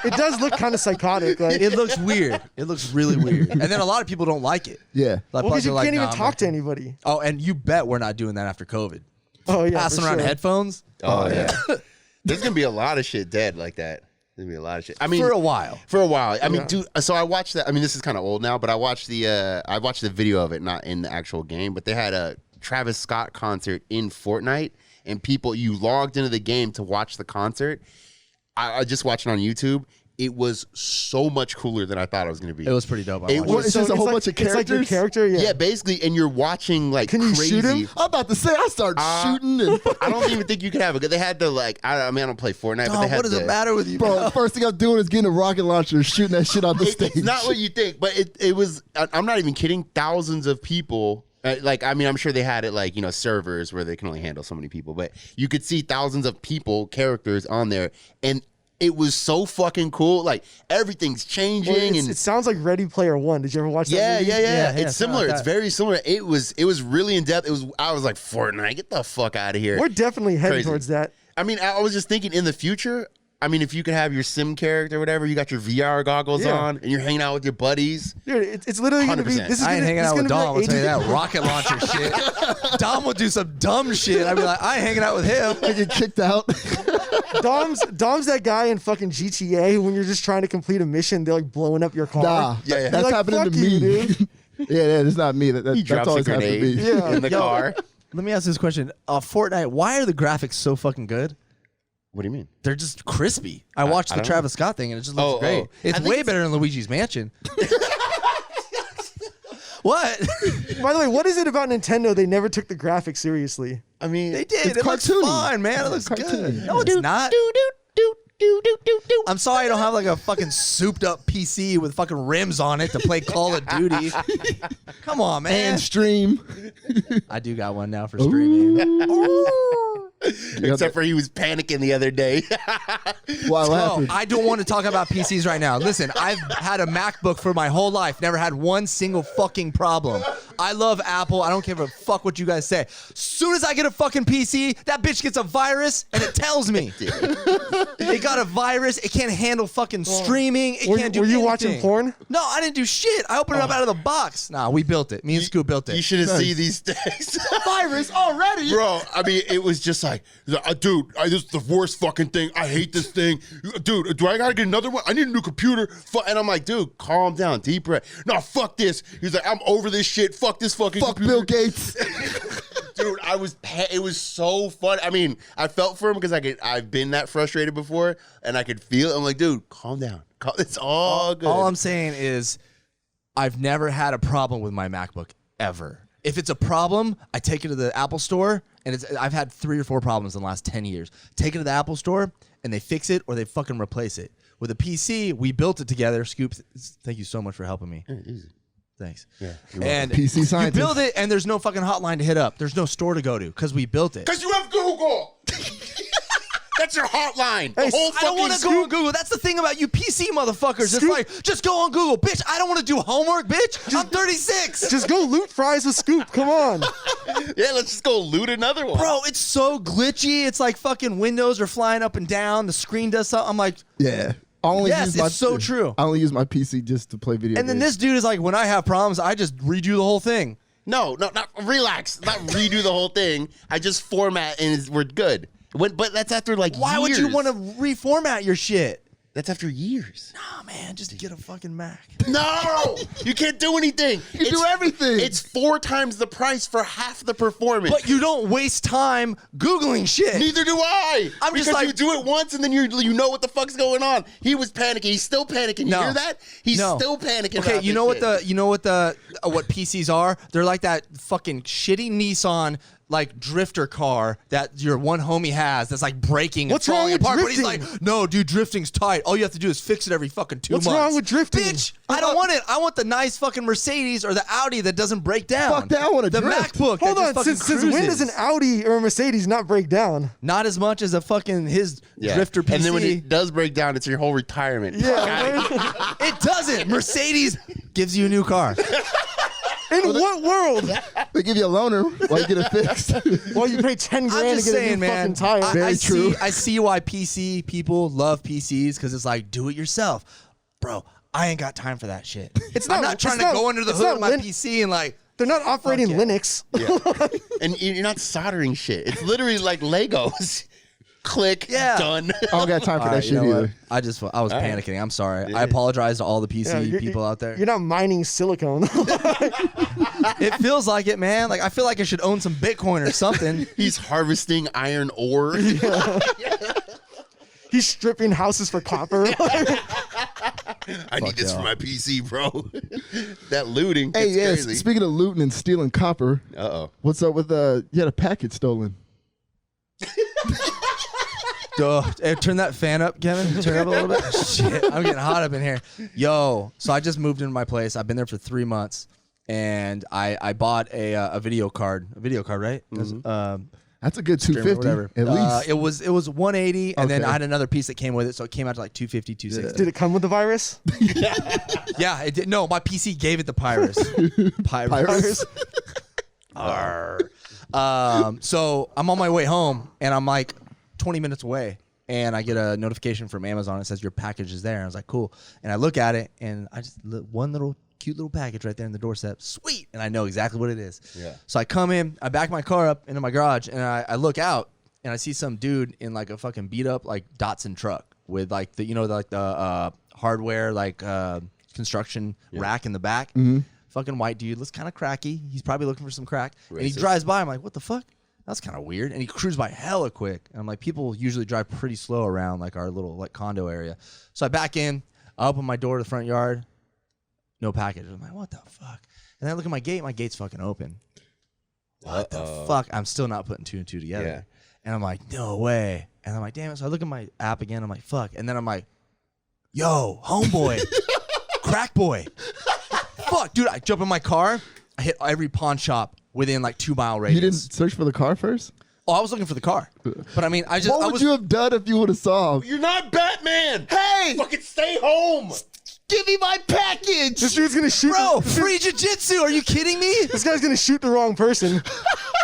D: It does look kind of psychotic. Like,
C: It looks weird. It looks really weird. And then a lot of people don't like it.
B: Yeah.
C: Like,
D: because you
C: they're like,
D: can't even
C: "Nah,
D: talk to
C: man."
D: anybody.
C: Oh, and you bet we're not doing that after COVID.
D: Oh yeah,
C: Passing
D: for
C: around
D: sure.
C: headphones
A: Oh yeah. There's gonna be a lot of shit dead like that. There's gonna be a lot of shit. I mean,
C: for a while.
A: For a while. I mean, dude. So I watched that. I mean, this is kind of old now, but I watched the video of it, not in the actual game. But they had a Travis Scott concert in Fortnite, and you logged into the game to watch the concert. I just watched it on YouTube. it was so much cooler than I thought it was going to be.
C: It was pretty dope.
A: It was
B: It's just a whole bunch of
D: It's like your
B: characters?
D: character,
A: yeah, basically, and you're watching like
D: Can you
A: crazy.
D: shoot him?
B: I'm about to say I start shooting and
A: I don't even think you could have it. They had to like. I mean, I don't play Fortnite, but they had
C: what does
A: to,
C: it matter with you,
B: bro. First thing I'm doing is getting a rocket launcher and shooting that shit on the stage.
A: It's not what you think, but it was. I'm not even kidding. Thousands of people. Like, I mean, I'm sure they had it like, servers where they can only handle so many people, but you could see thousands of people, characters on there, and it was so fucking cool. Like, everything's changing.
D: Well,
A: and
D: it sounds like Ready Player One. Did you ever watch that
A: yeah,
D: movie?
A: yeah.
C: Yeah,
A: It's similar.
C: like
A: It's
C: that.
A: very similar. It was really in depth. I was like, Fortnite, get the fuck out of here.
D: We're definitely heading
A: Crazy.
D: towards that.
A: I mean, I was just thinking in the future. I mean, if you could have your sim character or whatever, you got your VR goggles
D: Yeah.
A: on, and you're hanging out with your buddies.
D: Dude, it's literally going to be.
A: 100%.
D: This is
C: I ain't
D: gonna,
C: hanging
D: this
C: out
D: is
C: with
D: gonna
C: Dom.
D: be
C: I'll tell you
D: like
C: that. Rocket launcher shit. Dom would do some dumb shit. I'd be like, I ain't hanging out with him.
B: I get kicked out.
D: Dom's that guy in fucking GTA when you're just trying to complete a mission, they're like blowing up your car.
B: Nah,
A: Yeah.
B: that's
D: Like,
B: happening
D: fuck
B: to
D: you,
B: me.
D: dude.
B: yeah, it's not me.
A: He
B: That's
A: drops a
B: always happened to
A: grenade
B: me.
D: Yeah.
A: in the
C: Yo.
A: car.
C: Let me ask this question. Fortnite, why are the graphics so fucking good?
A: What do you mean?
C: They're just crispy. I watched
A: I
C: the
A: don't
C: Travis Scott thing and it just looks
A: Oh,
C: great.
A: oh.
C: It's
A: I think
C: way
A: it's-
C: better than Luigi's Mansion. What?
D: By the way, what is it about Nintendo? They never took the graphics seriously.
A: I mean,
C: They did.
B: It's
C: It looks
B: cartoony.
C: fine, man. It looks good.
B: cartoony.
C: No, it's not. I'm sorry I don't have like a fucking souped up PC with fucking rims on it to play Call of Duty. Come on, man.
B: And stream.
C: I do got one now for streaming.
A: Except for he was panicking the other day.
B: What
C: Oh,
B: happened?
C: I don't want to talk about PCs right now. Listen, I've had a MacBook for my whole life, never had one single fucking problem. I love Apple. I don't give a fuck what you guys say. Soon as I get a fucking PC, that bitch gets a virus and it tells me. It got a virus. It can't handle fucking streaming. It can't do
D: Were you
C: anything.
D: watching porn?
C: No, I didn't do shit. I opened it up out of the box. Nah, we built it. Me and Scoop built
A: You
C: it.
A: should have seen these things.
B: Virus already.
A: Bro, I mean, it was just like, dude, this is the worst fucking thing. I hate this thing. Dude, do I gotta get another one? I need a new computer. And I'm like, dude, calm down, deep breath. No, fuck this. He's like, I'm over this shit. Fuck this fucking
B: Fuck
A: computer.
B: Bill Gates.
A: Dude, it was so fun. I mean, I felt for him because I've been that frustrated before, and I could feel it. I'm like, dude, calm down. It's all good.
C: All I'm saying is I've never had a problem with my MacBook ever. If it's a problem, I take it to the Apple store, and I've had 3 or 4 problems in the last 10 years. Take it to the Apple store, and they fix it or they fucking replace it. With a PC, we built it together. Scoop, thank you so much for helping me.
A: Easy.
C: Thanks.
A: Yeah,
C: And
B: PC
C: you
B: scientist.
C: build it, and there's no fucking hotline to hit up. There's no store to go to because we built it.
A: Because you have Google. That's your hotline. The
D: Hey,
A: whole
C: I don't want to
A: fucking
C: go on Google. That's the thing about you PC motherfuckers. It's
D: Scoop.
C: like, just go on Google. Bitch, I don't want to do homework, bitch. I'm 36.
D: Just go loot fries with Scoop. Come on.
A: Yeah, let's just go loot another one.
C: Bro, it's so glitchy. It's like fucking windows are flying up and down. The screen does something. I'm like,
B: Yeah. I only
C: Yes,
B: use my,
C: it's so true.
B: I only use my PC just to play video
C: and then
B: games.
C: this dude is like, when I have problems, I just redo the whole thing.
A: No, not relax. Not redo the whole thing. I just format and we're good. But that's after like
C: Why
A: years.
C: would you want to reformat your shit?
A: That's after years.
C: Oh man, just get a fucking Mac.
A: No, you can't do anything.
B: You do everything.
A: It's 4 times the price for half the performance.
C: But you don't waste time Googling shit.
A: Neither do I.
C: I'm just
A: because
C: like-
A: you do it once and then you know what the fuck's going on. He was panicking. He's still panicking. You
C: No.
A: hear that? He's
C: No.
A: still panicking.
C: Okay,
A: about
C: you
A: this
C: know
A: shit.
C: what PCs are? They're like that fucking shitty Nissan like drifter car that your one homie has that's like breaking
D: What's
C: and
D: wrong
C: falling
D: with
C: apart. But he's
D: drifting?
C: like, no, dude, drifting's tight. All you have to do is fix it every fucking 2
D: What's
C: months.
D: wrong with drifting?
C: Bitch, I don't want it. I want the nice fucking Mercedes or the Audi that doesn't break down.
B: Fuck that, I want a
C: the
B: drift.
C: MacBook.
D: Hold
C: that
D: on.
C: just fucking
D: Since when does
C: cruises.
D: an Audi or a Mercedes not break down?
C: Not as much as a fucking his
A: Yeah.
C: drifter PC.
A: And then when it does break down, it's your whole retirement.
D: Yeah.
C: It doesn't. Mercedes gives you a new car.
D: In what world?
B: They give you a loaner while you get it fixed.
D: Well, you pay 10
C: I'm
D: grand to
C: just
D: get
C: saying,
D: a new
C: man.
D: fucking tire.
B: Very true.
C: I see why PC people love PCs because it's like do it yourself, bro. I ain't got time for that shit. I'm not trying to go under the
D: it's
C: hood
D: not
C: of my
D: Lin-
C: PC and like.
D: They're not operating
C: Fuck yeah.
D: Linux.
A: And you're not soldering shit. It's literally like Legos. Click.
C: Yeah.
A: Done.
B: I don't got time for
C: All
B: that
C: right,
B: shit
C: you know
B: either.
C: what? I was
A: right.
C: panicking. I'm sorry. I apologize to all the PC people out there.
D: You're not mining silicone.
C: It feels like it, man. Like I feel like I should own some Bitcoin or something.
A: He's harvesting iron ore.
D: He's stripping houses for copper.
A: I need this for my PC, bro. That looting.
B: Hey,
A: it's
B: yes.
A: crazy.
B: Speaking of looting and stealing copper, what's up with you had a package stolen?
C: Duh. Hey, turn that fan up, Kevin. Turn it up a little bit. Shit, I'm getting hot up in here. Yo, so I just moved into my place. I've been there for 3 months, and I bought a video card. A video card, right?
B: That's a good 250
C: whatever.
B: at least.
C: It was 180, and then
B: Okay.
C: I had another piece that came with it, so it came out to like 250, 260.
D: Did it come with the virus?
C: Yeah, it did. No, my PC gave it the Pyrus.
B: Pirates.
C: So I'm on my way home, and I'm like 20 minutes away, and I get a notification from Amazon. It says your package is there. And I was like, cool. And I look at it, and I just one little cute little package right there in the doorstep. Sweet. And I know exactly what it is. Yeah. So I come in, I back my car up into my garage, and I look out, and I see some dude in like a fucking beat up like Datsun truck with like the hardware like construction rack in the back.
B: Mm-hmm.
C: Fucking white dude, looks kind of cracky. He's probably looking for some crack.
A: Racist.
C: And he drives by. I'm like, what the fuck? That's kind of weird. And he cruised by hella quick. And I'm like, people usually drive pretty slow around like our little like condo area. So I back in, I open my door to the front yard. No package. I'm like, what the fuck? And then I look at my gate. My gate's fucking open. What the fuck? I'm still not putting two and two together.
A: Yeah.
C: And I'm like, no way. And I'm like, damn it. So I look at my app again. I'm like, fuck. And then I'm like, yo, homeboy, crack boy. Fuck, dude. I jump in my car. I hit every pawn shop within like 2 mile radius.
B: You didn't search for the car first?
C: Oh, I was looking for the car. But I mean,
B: What would you have done if you would have saw?
A: You're not Batman.
B: Hey!
A: Fucking stay home.
B: Give me my package!
D: This dude's gonna shoot.
C: Bro, free jiu-jitsu. Are you kidding me?
D: This guy's gonna shoot the wrong person.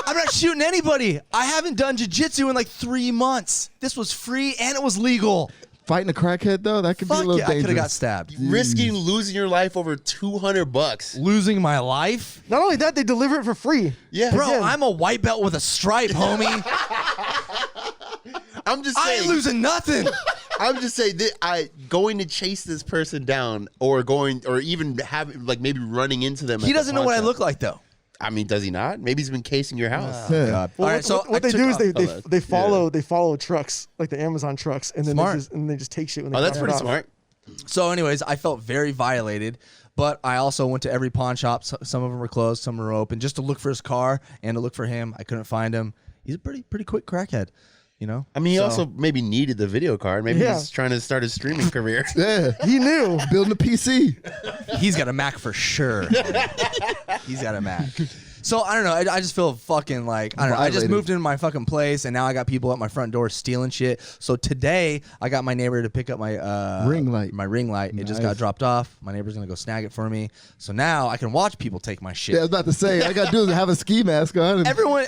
C: I'm not shooting anybody. I haven't done jiu-jitsu in like 3 months. This was free and it was legal.
B: Fighting a crackhead, though? That could be a
C: Fuck
B: little
C: yeah, I could
B: dangerous.
C: have got stabbed.
A: Risking losing your life over $200.
C: Losing my life?
D: Not only that, they deliver it for free.
A: Yeah,
C: Bro,
D: Again.
C: I'm a white belt with a stripe, homie.
A: I'm just
C: I
A: saying.
C: ain't losing nothing.
A: I'm just saying that going to chase this person down, or even having like maybe running into them.
C: He doesn't know what I look like, though.
A: I mean, does he not? Maybe he's been casing your house.
B: Yeah.
C: God.
D: Well,
C: All right, so
D: what
C: I
D: they
C: took
D: do is
C: off-
D: they follow trucks like the Amazon trucks, and then
C: Smart.
D: they just take shit when they.
A: Oh, that's
D: drop it
A: pretty
D: off.
A: smart.
C: So, anyways, I felt very violated, but I also went to every pawn shop. Some of them were closed, some were open, just to look for his car and to look for him. I couldn't find him. He's a pretty quick crackhead, you know.
A: I mean, he
C: So-
A: also maybe needed the video card. Maybe he's trying to start his streaming career.
B: Yeah.
D: He knew.
B: Building a PC.
C: He's got a Mac for sure. He's got a Mac. So I don't know. I just feel fucking like I don't know. I just
B: Violated.
C: moved into my fucking place, and now I got people at my front door stealing shit. So today I got my neighbor to pick up my
B: Ring light.
C: My ring light. It just
B: Nice.
C: got dropped off. My neighbor's gonna go snag it for me. So now I can watch people take my shit.
B: Yeah, I was about to say, all I got to do is have a ski mask on. And,
C: Everyone,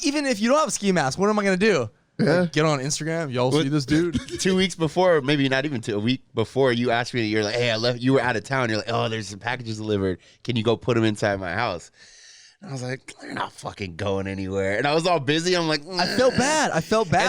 C: even if you don't have a ski mask, what am I gonna do?
B: Yeah.
C: Like, get on Instagram. Y'all see this dude?
A: 2 weeks before, maybe not even a week before, you asked me. You're like, "Hey, I left. You were out of town. You're like, oh, there's some packages delivered. Can you go put them inside my house?" And I was like, "They're not fucking going anywhere." And I was all busy. I'm like,
C: I felt bad.
A: And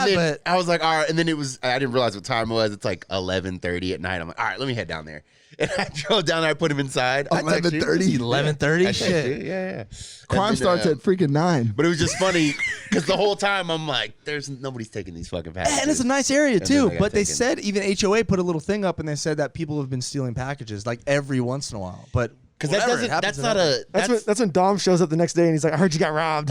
A: then
C: But
A: I was like, all right. And then I didn't realize what time it was. It's like 11:30 at night. I'm like, all right, let me head down there. And I drove down there. I put him inside.
B: 11:30?
C: 11:30
A: I texted
C: shit.
A: you. Yeah.
B: crime
A: And then,
B: starts at freaking 9.
A: But it was just funny because the whole time I'm like, nobody's taking these fucking packages.
C: And it's a nice area
A: then
C: too.
A: I got
C: But they
A: taken.
C: said even HOA put a little thing up and they said that people have been stealing packages like every once in a while. But
A: Because that
C: whatever, it
A: doesn't.
C: happens
A: That's
C: to
A: not
C: happen.
A: a.
D: That's when Dom shows up the next day and he's like, "I heard you got robbed."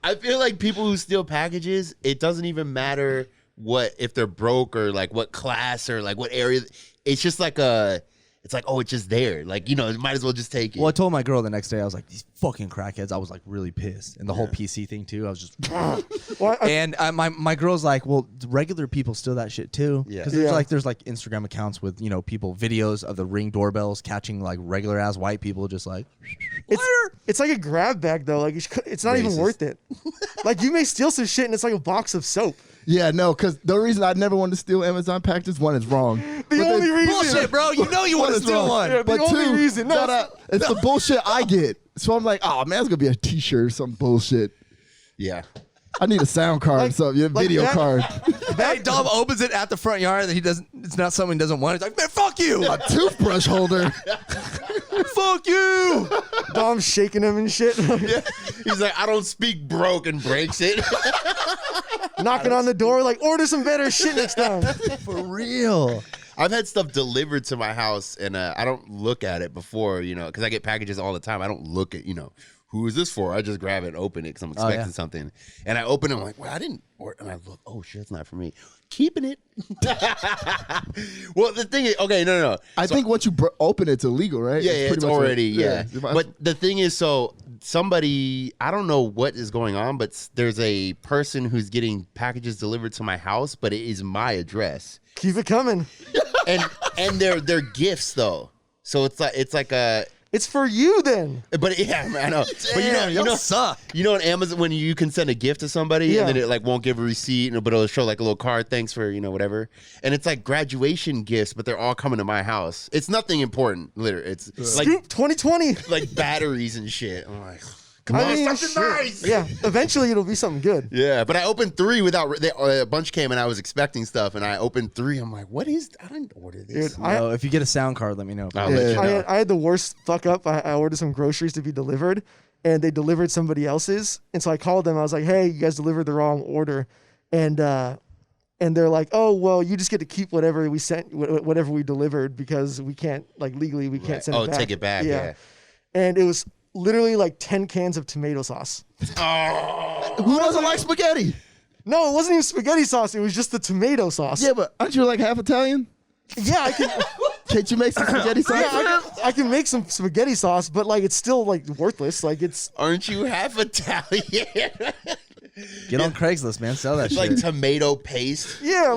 A: I feel like people who steal packages, it doesn't even matter if they're broke or like what class or like what area. It's just like it's like, oh, it's just there. Like, might as well just take it.
C: Well, I told my girl the next day, I was like, these fucking crackheads. I was like really pissed. And the whole PC thing too, I was just.
D: Well,
C: And my girl's like, well, regular people steal that shit too.
A: Yeah.
C: Because there's like Instagram accounts with, people, videos of the Ring doorbells catching like regular ass white people just like.
D: it's like a grab bag though. Like it's not even
A: Racist.
D: worth it. Like you may steal some shit and it's like a box of soap.
B: Yeah, no, because the reason I never wanted to steal Amazon packages, one, it's wrong.
D: The only reason.
C: Bullshit, bro. You know you want to
B: It's
C: steal
B: wrong.
C: one.
D: Yeah,
B: But
D: the only
B: two,
D: reason. No,
B: it's the bullshit I get. So I'm like, oh man, it's gonna be a T-shirt or some bullshit.
A: Yeah.
B: I need a sound card or something, video
D: that-
B: card.
C: Hey, Dom opens it at the front yard that he doesn't. It's not something he doesn't want. He's like, man, fuck you.
B: A toothbrush holder.
C: Fuck you.
D: Dom's shaking him and shit.
A: He's like, I don't speak broke, and breaks it.
D: Knocking on the door like, order some better shit next time.
C: For real.
A: I've had stuff delivered to my house, and I don't look at it before, because I get packages all the time. I don't look at, who is this for? I just grab it and open it because I'm expecting something. And I open it, I'm like, well, I didn't order. And I look, oh, shit, it's not for me. Keeping it. Well, the thing is, okay, no.
B: I think once you open it's illegal, right?
A: Yeah, it's
B: pretty much
A: already, But the thing is, so somebody, I don't know what is going on, but there's a person who's getting packages delivered to my house, but it is my address.
D: Keep it coming.
A: And they're gifts though. So it's like a.
D: It's for you then.
A: But yeah, I know.
C: Damn,
A: But you
C: suck.
A: On Amazon when you can send a gift to somebody and then it like won't give a receipt, but it'll show like a little card, thanks for whatever. And it's like graduation gifts, but they're all coming to my house. It's nothing important, literally. It's like
D: Scoop 2020.
A: like batteries and shit. I'm like, come
D: I
A: on,
D: mean,
A: something nice.
D: Yeah, eventually it'll be something good.
A: Yeah, but I opened 3 without a bunch came and I was expecting stuff and I opened 3. I'm like, what is? I didn't order this.
D: Dude,
C: No, if you get a sound card, let me know.
A: I'll let you know.
D: I had the worst fuck up. I ordered some groceries to be delivered, and they delivered somebody else's. And so I called them. I was like, "Hey, you guys delivered the wrong order," and they're like, "Oh, well, you just get to keep whatever we sent, whatever we delivered, because we can't legally we can't send it back."
A: Take it back. Yeah.
D: And it was literally like 10 cans of tomato sauce.
B: Who doesn't like spaghetti?
D: No, it wasn't even spaghetti sauce. It was just the tomato sauce.
B: Yeah, but aren't you like half Italian?
D: Yeah, I can.
B: Can't you make some spaghetti sauce?
D: I can make some spaghetti sauce, but it's still worthless. It's.
A: Aren't you half Italian?
C: Get on Craigslist, man. Sell that shit.
A: Like tomato paste.
D: Yeah,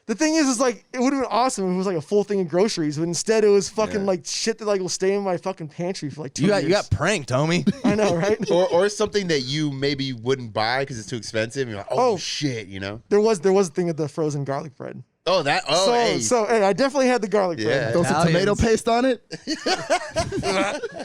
D: the thing is it would have been awesome if it was like a full thing of groceries, but instead it was fucking shit that will stay in my fucking pantry for 2 years.
C: You got pranked, homie.
D: I know, right?
A: or something that you maybe wouldn't buy because it's too expensive. You're like, oh shit,
D: There was a thing of the frozen garlic bread.
A: Oh, that. Oh, hey.
D: So I definitely had the garlic bread.
B: Throw some tomato paste on it.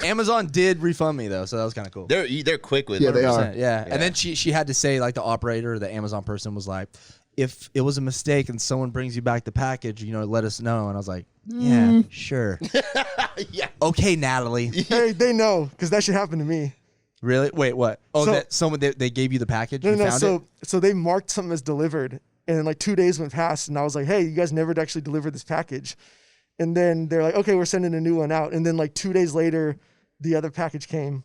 C: Amazon did refund me though, so that was kind of cool.
A: They're quick with it.
B: Yeah, they are.
C: 100%, yeah. And then she had to say, the operator, the Amazon person was like, if it was a mistake and someone brings you back the package, let us know. And I was like, yeah, sure.
A: Yeah.
C: Okay, Natalie.
D: Hey, they know because that should happen to me.
C: Really? Wait, what? Oh,
D: So-
C: that someone they gave you the package?
D: No,
C: You
D: no.
C: found
D: So
C: it?
D: so they marked something as delivered, and then 2 days went past, and I was like, hey, you guys never actually delivered this package. And then they're like, okay, we're sending a new one out. And then 2 days later, the other package came.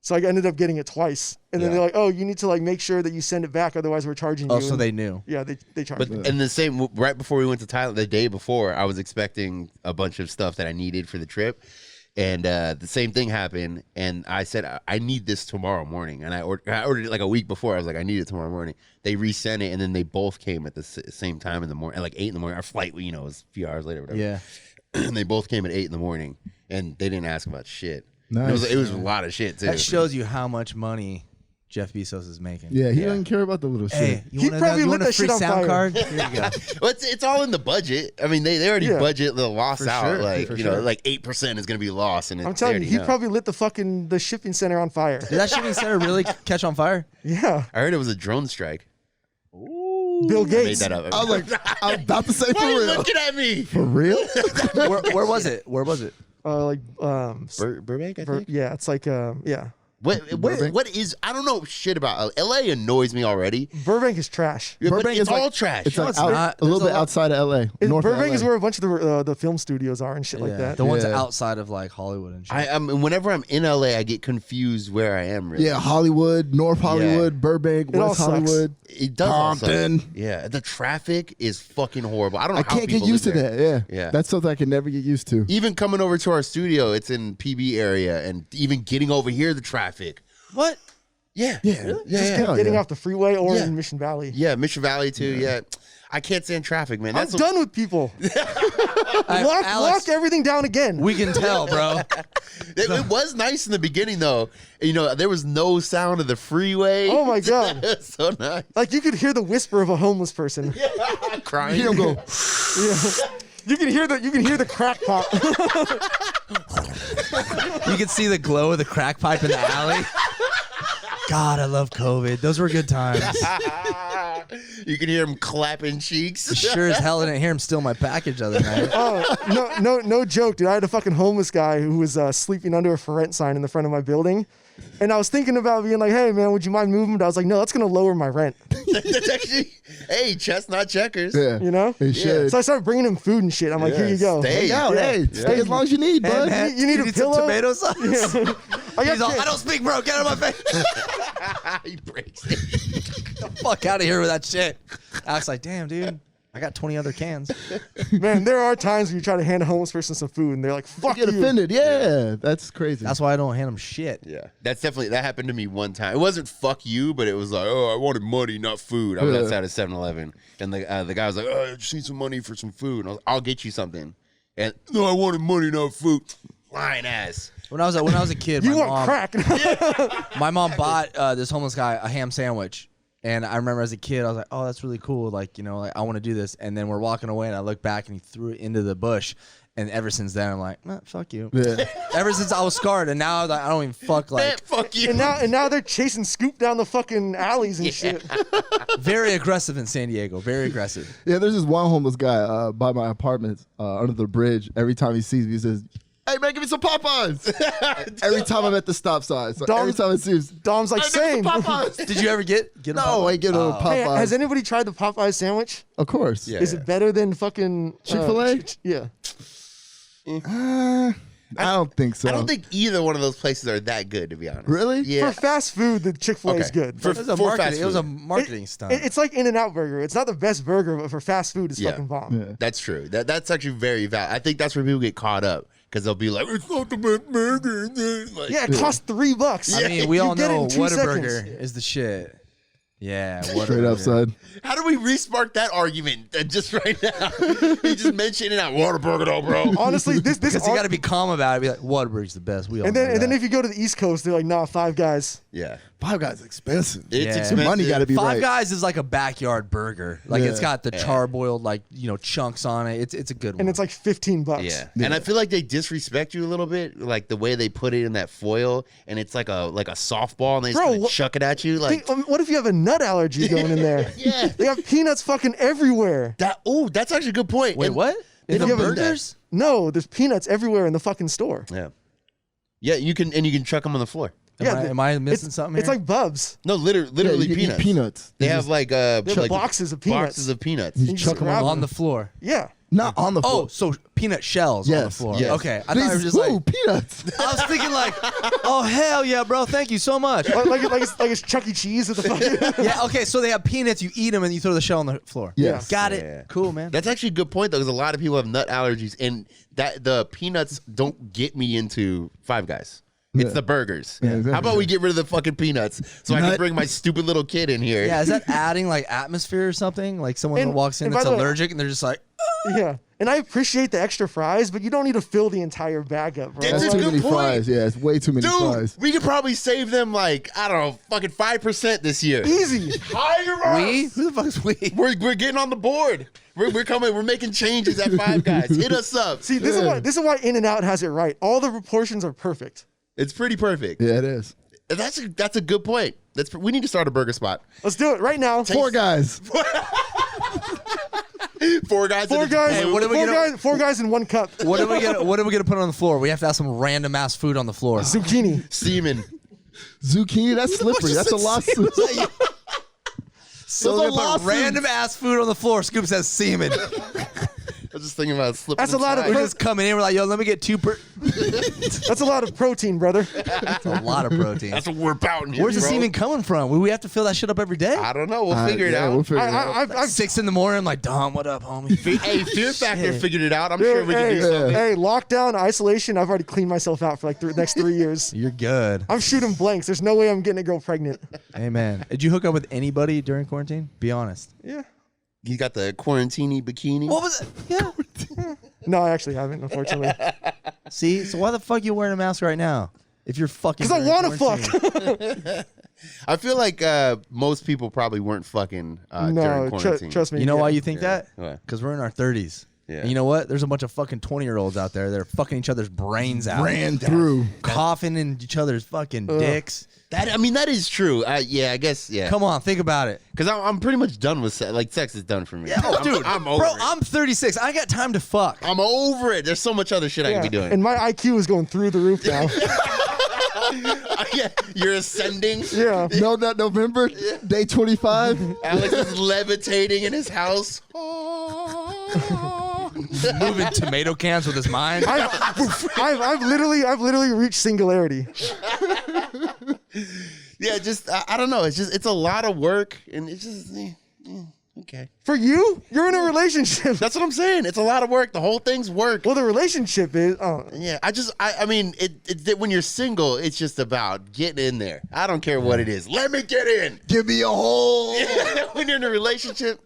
D: So I ended up getting it twice. And then they're like, oh, you need to make sure that you send it back, otherwise we're charging you.
C: Oh, so
D: And
C: they knew.
D: Yeah, they charged me.
A: And the same, right before we went to Thailand, the day before, I was expecting a bunch of stuff that I needed for the trip. And the same thing happened. And I said, I need this tomorrow morning. And I ordered it a week before. I was like, I need it tomorrow morning. They resent it. And then they both came at the same time in the morning, at 8 in the morning. Our flight, was a few hours later, whatever.
C: Yeah.
A: And they both came at 8 in the morning. And they didn't ask about shit.
B: Nice.
A: It was a lot of shit, too.
C: That shows you how much money Jeff Bezos is making.
B: Yeah, he doesn't care about the little shit.
C: Hey,
D: He probably lit
C: a
D: that
C: free
D: shit on
C: sound
D: fire.
C: card? Here you go.
A: Well, it's all in the budget. I mean, they already budget the loss
C: For
A: out.
C: sure,
B: for sure.
A: 8% is going to be lost. And
D: I'm telling you, he probably lit the shipping center on fire.
C: Did that shipping center really catch on fire?
D: Yeah.
A: I heard it was a drone strike.
D: Bill
A: I made
D: Gates.
A: that up.
B: I was like, I was about to say for
A: Why are you
B: real.
A: looking at me?
B: For real?
C: Where was it? Where was it?
A: Burbank, I think.
D: Yeah, it's yeah.
A: What is? I don't know shit about LA. Annoys me already.
D: Burbank is trash.
A: Yeah, but
B: Burbank
A: it's
B: is
A: all trash.
B: It's
C: No,
B: like
C: it's
B: out,
C: not.
B: a little
C: There's
B: bit
C: a lot-
B: outside of LA. North
D: Burbank
B: of
D: is
B: LA.
D: where a bunch of the film studios are and shit like that.
C: The ones
B: Yeah.
C: outside of Hollywood and shit.
A: Whenever I'm in LA, I get confused where I am. Really.
B: Yeah, Hollywood, North Hollywood, Burbank,
D: It all
B: West
D: sucks.
B: Hollywood.
A: It does. all suck.
B: Compton.
A: Yeah, the traffic is fucking horrible. I don't know.
B: I
A: how
B: can't get
A: people
B: used to
A: live there.
B: that. Yeah.
A: Yeah.
B: That's something I can never get used to.
A: Even coming over to our studio, it's in PB area, and even getting over here, the traffic.
C: What?
A: Yeah.
B: Yeah.
A: Yeah.
B: Hell
D: Getting
B: yeah.
D: off the freeway or
A: Yeah.
D: in Mission Valley.
A: Yeah, Mission Valley too. Yeah. I can't stand traffic, man.
D: I'm done with people.
C: Alex,
D: Lock everything down again.
C: we can tell, bro.
A: It was nice in the beginning, though. There was no sound of the freeway.
D: Oh my God.
A: It's so nice.
D: You could hear the whisper of a homeless person.
A: Crying.
B: You don't go.
D: Yeah. You can hear the crack pop.
C: You can see the glow of the crack pipe in the alley. God, I love COVID. Those were good times.
A: You can hear him clapping cheeks.
C: Sure as hell didn't hear him steal my package the other night.
D: Oh, no joke, dude. I had a fucking homeless guy who was sleeping under a for rent sign in the front of my building. And I was thinking about being like, hey, man, would you mind moving? But I was like, no, that's going to lower my rent.
A: That's actually, hey, chestnut checkers.
B: Yeah.
D: You know?
B: It should.
D: So I started bringing him food and shit. I'm like, here you go.
A: Stay.
B: Hang out, hey, stay as long as you need, bud.
C: man,
D: You need a
C: some
D: pillow?
C: tomato sauce?
D: Yeah.
C: He's all, I don't speak, bro. Get out of my face.
A: He breaks it.
C: Get the fuck out of here with that shit. Alex like, damn, dude. I got 20 other cans.
D: Man, there are times when you try to hand a homeless person some food and they're like, fuck
B: Get
D: you.
B: offended. Yeah, that's crazy.
C: That's why I don't hand them shit.
A: Yeah, that happened to me one time. It wasn't fuck you, but it was like, oh, I wanted money, not food. I was outside of 7-Eleven, and the guy was like, oh, I just need some money for some food. And I was like, I'll get you something. And no, I wanted money, not food. Lying ass.
C: When I was a kid,
D: You
C: my
D: want
C: mom,
D: crack.
C: my mom bought this homeless guy a ham sandwich. And I remember as a kid, I was like, oh, that's really cool. Like, you know, like I want to do this. And then we're walking away and I look back and he threw it into the bush. And ever since then, I'm like, fuck you.
B: Yeah.
C: Ever since I was scarred. And now I don't even fuck
A: Man,
C: like.
A: fuck you.
D: and now they're chasing Scoop down the fucking alleys and shit.
C: Very aggressive in San Diego. Very aggressive.
B: Yeah, there's this one homeless guy by my apartment under the bridge. Every time he sees me, he says, hey, man, give me some Popeyes. Every time I'm at the stop sign. So every time I see him,
D: Dom's like,
B: hey,
D: same.
B: give me some Popeyes.
C: Did you ever get a
B: No,
C: Popeye?
B: I ain't getting no
D: Hey,
B: Popeyes.
D: has anybody tried the Popeye sandwich?
B: Of course.
A: Yeah.
D: Is it better than fucking
B: Chick-fil-A?
D: Yeah.
B: I don't think so.
A: I don't think either one of those places are that good, to be honest.
B: Really?
A: Yeah.
D: For fast food, the Chick-fil-A is
A: Okay.
D: good.
A: For-
C: It was a
A: for
C: marketing,
A: fast
C: it was a
A: food.
C: marketing stunt.
D: It's like In-N-Out Burger. It's not the best burger, but for fast food, it's
A: Yeah.
D: fucking bomb.
B: Yeah.
A: That's true. That's actually very valid. I think that's where people get caught up because they'll be like, it's not the best burger. Like,
D: Yeah, it costs $3.
C: I mean, we all
D: get it
C: know
D: in 2
C: Whataburger
D: seconds.
C: is the shit. Yeah,
B: Straight up,
C: Whataburger.
B: son.
A: How do we re-spark that argument just right now? He just mentioned it at Whataburger, though, bro.
D: Honestly, this
C: Because you got to be calm about it. Be like, Whataburger's the best. We all
D: and
C: know
D: then
C: that.
D: if you go to the East Coast, they're like, nah, Five Guys.
A: Yeah.
B: Five Guys is expensive.
A: It's
C: Yeah.
A: expensive.
B: Your money got to be
C: Five
B: right.
C: Guys is like a backyard burger. Like it's
B: Yeah.
C: got the charboiled chunks on it. It's a good one.
D: And it's like $15.
A: Yeah. And I feel like they disrespect you a little bit, like the way they put it in that foil, and it's like a softball, and they just
D: Bro,
A: kinda chuck it at you. Like,
D: What if you have a nut allergy going in there?
A: Yeah.
D: They have peanuts fucking everywhere.
A: that's actually a good point.
C: Wait,
A: And-
C: what? In
D: If
C: the
D: you have a-
C: burgers?
D: No, there's peanuts everywhere in the fucking store.
A: Yeah. Yeah, you can chuck them on the floor.
C: Am I missing something
D: It's
C: here?
D: like Bubs.
A: No, literally
B: you can
A: peanuts.
B: eat peanuts.
A: They have like
D: They have boxes of peanuts.
A: Boxes of peanuts.
B: You
D: You just
B: chuck them
D: grab
B: on.
C: on the floor.
D: Yeah.
B: Not on the floor.
C: Oh, so peanut shells on the
B: Yes,
C: floor.
A: yes.
C: Okay. I thought it was
B: These-
C: just like,
B: ooh, peanuts.
C: I was thinking like, oh, hell yeah, bro. Thank you so much.
D: like it's Chuck E. Cheese with the fucking.
C: Yeah, okay, so they have peanuts, you eat them, and you throw the shell on the floor.
B: Yes.
C: Got it.
A: Yeah.
C: Cool, man.
A: That's actually a good point though, because a lot of people have nut allergies, and that the peanuts don't get me into Five Guys. It's
B: Yeah.
A: the burgers.
B: Yeah, exactly.
A: How about we get rid of the fucking peanuts so I can
B: Nut-
A: bring my stupid little kid in here?
C: Yeah, is that adding like atmosphere or something? Like someone
D: And-
C: that walks in
D: and
C: that's
D: by the way-
C: allergic and they're just like,
D: Yeah. And I appreciate the extra fries, but you don't need to fill the entire bag up, bro.
A: That's
B: That's
A: a
B: too
A: good
B: many
A: point.
B: fries. Yeah, it's way too many
A: Dude,
B: fries.
A: we could probably save them like, I don't know, fucking 5% this year.
D: Easy.
A: Hire
C: we?
A: us.
C: Who the fuck is we?
A: We're getting on the board. We're coming. We're making changes at Five Guys. Hit us up.
D: See, this is why In-N-Out has it right. All the proportions are perfect.
A: It's pretty perfect.
B: Yeah, it is.
A: That's a good point. We need to start a burger spot.
D: Let's do it right now.
B: Four guys.
A: Four guys.
D: Four
A: in a
D: guys.
C: Hey, what are we gonna-
D: Four guys in one cup.
C: What are we gonna put on the floor? We have to have some random ass food on the floor.
D: Zucchini.
A: Semen.
B: Zucchini, that's slippery. That's a lawsuit.
C: So
B: Those
C: we're
B: are
C: gonna put
B: lawsuits.
C: random ass food on the floor. Scoop says semen.
A: I was just thinking about slipping.
D: That's a lot of
C: We're
A: inside.
C: just coming in. We're like, yo, let me get two per.
D: That's a lot of protein, brother.
C: That's a lot of protein.
A: That's what we're pouting here.
C: Where's the
A: bro.
C: semen coming from? We have to fill that shit up every day.
A: I don't know. We'll figure it
B: Yeah,
A: out.
B: we'll figure it out.
D: I've
C: 6 in the morning. I'm like, Dom, what up, homie?
A: Hey, Fear Factor
C: Shit.
A: figured it out. I'm sure we can
D: hey,
A: do something.
D: hey, lockdown, isolation. I've already cleaned myself out for like the next 3 years.
C: You're good.
D: I'm shooting blanks. There's no way I'm getting a girl pregnant.
C: Hey, man. Did you hook up with anybody during quarantine? Be honest.
D: Yeah.
A: You got the quarantini bikini.
C: What was it? Yeah.
D: No, I actually haven't, unfortunately.
C: See? So why the fuck you wearing a mask right now? If you're fucking.
D: Because I want to
C: during quarantine?
D: fuck.
A: I feel like most people probably weren't fucking during
D: No,
A: quarantine.
D: trust me.
C: You know
D: yeah.
C: why you think that?
A: Why?
C: Because we're in our 30s.
A: Yeah.
C: And you know what? There's a bunch of fucking 20-year-olds out there that are fucking each other's brains out.
B: Ran through.
C: Coughing in each other's fucking dicks.
A: That is true. Yeah, I guess. Yeah.
C: Come on, think about it.
A: Because I'm pretty much done with sex. Like, sex is done for me. I'm over
C: Bro,
A: it.
C: I'm 36. I got time to fuck.
A: I'm over it. There's so much other shit I
D: Yeah.
A: can be doing.
D: And my IQ is going through the roof now.
A: Yeah, you're ascending.
D: Yeah.
B: No, not November, day 25.
A: Alex is levitating in his house.
C: Moving tomato cans with his mind.
D: I've literally reached singularity.
A: Yeah, just I don't know. It's a lot of work, and it's just okay.
D: For you, you're in a relationship.
A: That's what I'm saying. It's a lot of work. The whole thing's work.
D: Well, the relationship is.
A: Yeah, I mean, when you're single, it's just about getting in there. I don't care what it is. Let me get in.
B: Give me a hole.
A: Yeah, when you're in a relationship,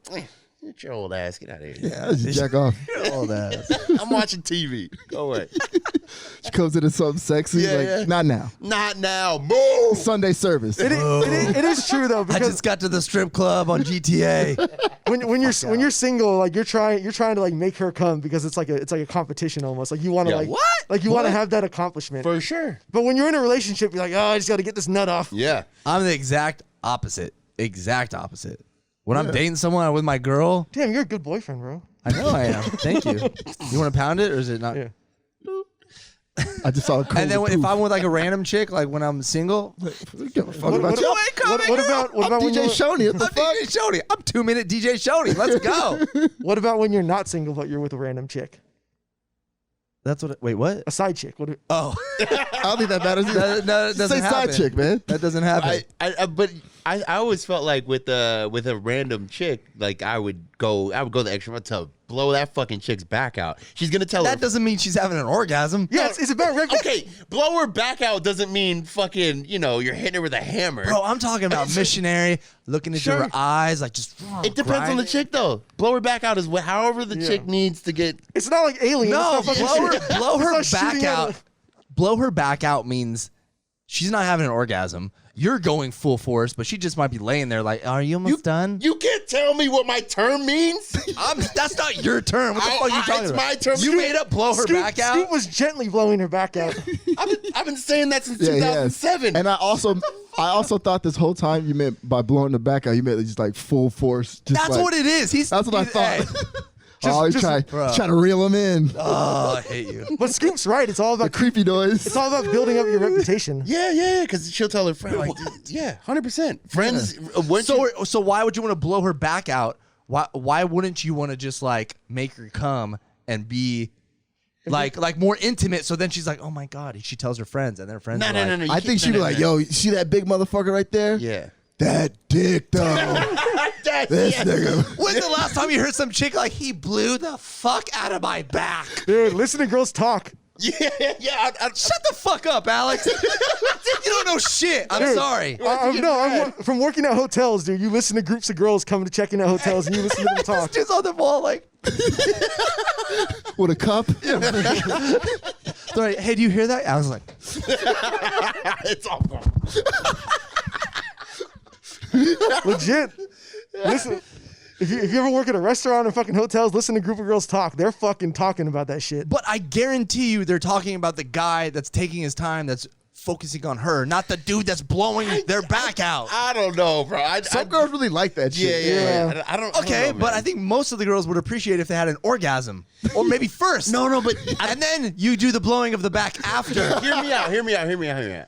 A: get your old ass. Get out of here.
B: Yeah, just jack off.
C: All that.
A: I'm watching TV. Go away.
B: She comes into something sexy.
A: Yeah,
B: like,
A: yeah.
B: not now.
A: Not now. Move.
B: Sunday service.
D: It is true though,
C: I
D: because
C: just got to the strip club on GTA.
D: when you're single, like you're trying to like make her come because it's like a competition almost. Like you want to
A: Yeah.
D: like
A: What?
D: Like you want to have that accomplishment.
A: For sure.
D: But when you're in a relationship, you're like, oh, I just got to get this nut off.
A: Yeah.
C: I'm the exact opposite. When I'm dating someone, I'm with my girl.
D: Damn, you're a good boyfriend, bro.
C: I know I am. Thank you. You want to pound it, or is it not?
D: Yeah.
B: I just saw a
C: And then if I'm with like a random chick, like when I'm single,
B: give a fuck about you.
D: What about when
B: DJ
D: you're,
B: Schoeny. What the
C: I'm
B: fuck?
C: DJ Schoeny. I'm 2-minute DJ Schoeny. Let's go.
D: what about when you're not single but you're with a random chick,
C: That's what. Wait, what?
D: a side chick? What?
C: Oh,
B: I don't think that matters.
C: no, it doesn't
B: Say
C: happen.
B: side chick, man.
C: That doesn't happen.
A: But I always felt like with a random chick, like I would go the extra mile to blow that fucking chick's back out. She's gonna tell her.
C: That doesn't mean she's having an orgasm.
D: Yeah, it's about
A: Okay, blow her back out doesn't mean fucking, you're hitting her with a hammer.
C: Bro, I'm talking about missionary, looking into
A: Sure.
C: her eyes, like just.
A: It depends on the chick though. Blow her back out is however the chick needs to get.
D: It's not like Alien.
C: No,
D: It's not fucking shit.
C: blow her
D: It's not
C: back
D: shooting
C: out. Blow her back out means she's not having an orgasm. You're going full force, but she just might be laying there like, are you almost done?
A: You can't tell me what my term means.
C: That's not your term. What the fuck are you talking
A: It's
C: about?
A: my term.
C: You made up blow her back out?
D: Scoop was gently blowing her back out.
A: I've been saying that since
B: Yeah,
A: 2007.
B: And I also thought this whole time you meant by blowing the back out, you meant just like full force. Just
C: That's
B: like,
C: what it is.
B: That's what I thought.
C: Hey,
B: He's trying to reel him in.
C: oh, I hate you.
D: But Scoop's right. It's all
B: The
D: about
B: creepy noise.
D: It's all about building up your reputation.
A: Yeah, because she'll tell her friend, like, yeah, 100%. Friends,
C: So why would you want to blow her back out? Why wouldn't you want to just like make her come and be like more intimate? So then she's like, oh my god. She tells her friends, and their friends.
A: No.
B: I think she'd be like, yo, you see that big motherfucker right there?
A: Yeah.
B: That dick, though. This nigga.
C: When's the last time you heard some chick like he blew the fuck out of my back?
D: Dude, listen to girls talk.
A: Yeah.
C: Shut the fuck up, Alex. You don't know shit. I'm
D: Dude,
C: sorry.
D: From working at hotels, dude. You listen to groups of girls coming to check in at hotels, and you listen to them talk.
C: This dude's on the wall like.
B: With a cup?
C: They're like, hey, do you hear that? I was like,
A: It's awful.
D: Legit. Listen, if you ever work at a restaurant or fucking hotels, listen to a group of girls talk. They're fucking talking about that shit.
C: but I guarantee you they're talking about the guy that's taking his time, that's focusing on her, not the dude that's blowing their back out.
A: I don't know, bro.
B: Some girls really like that shit.
A: Yeah. I don't.
C: Okay,
A: know,
C: but
A: man.
C: I think most of the girls would appreciate if they had an orgasm, or maybe first.
A: No, but
C: and then you do the blowing of the back after.
A: Hear me out.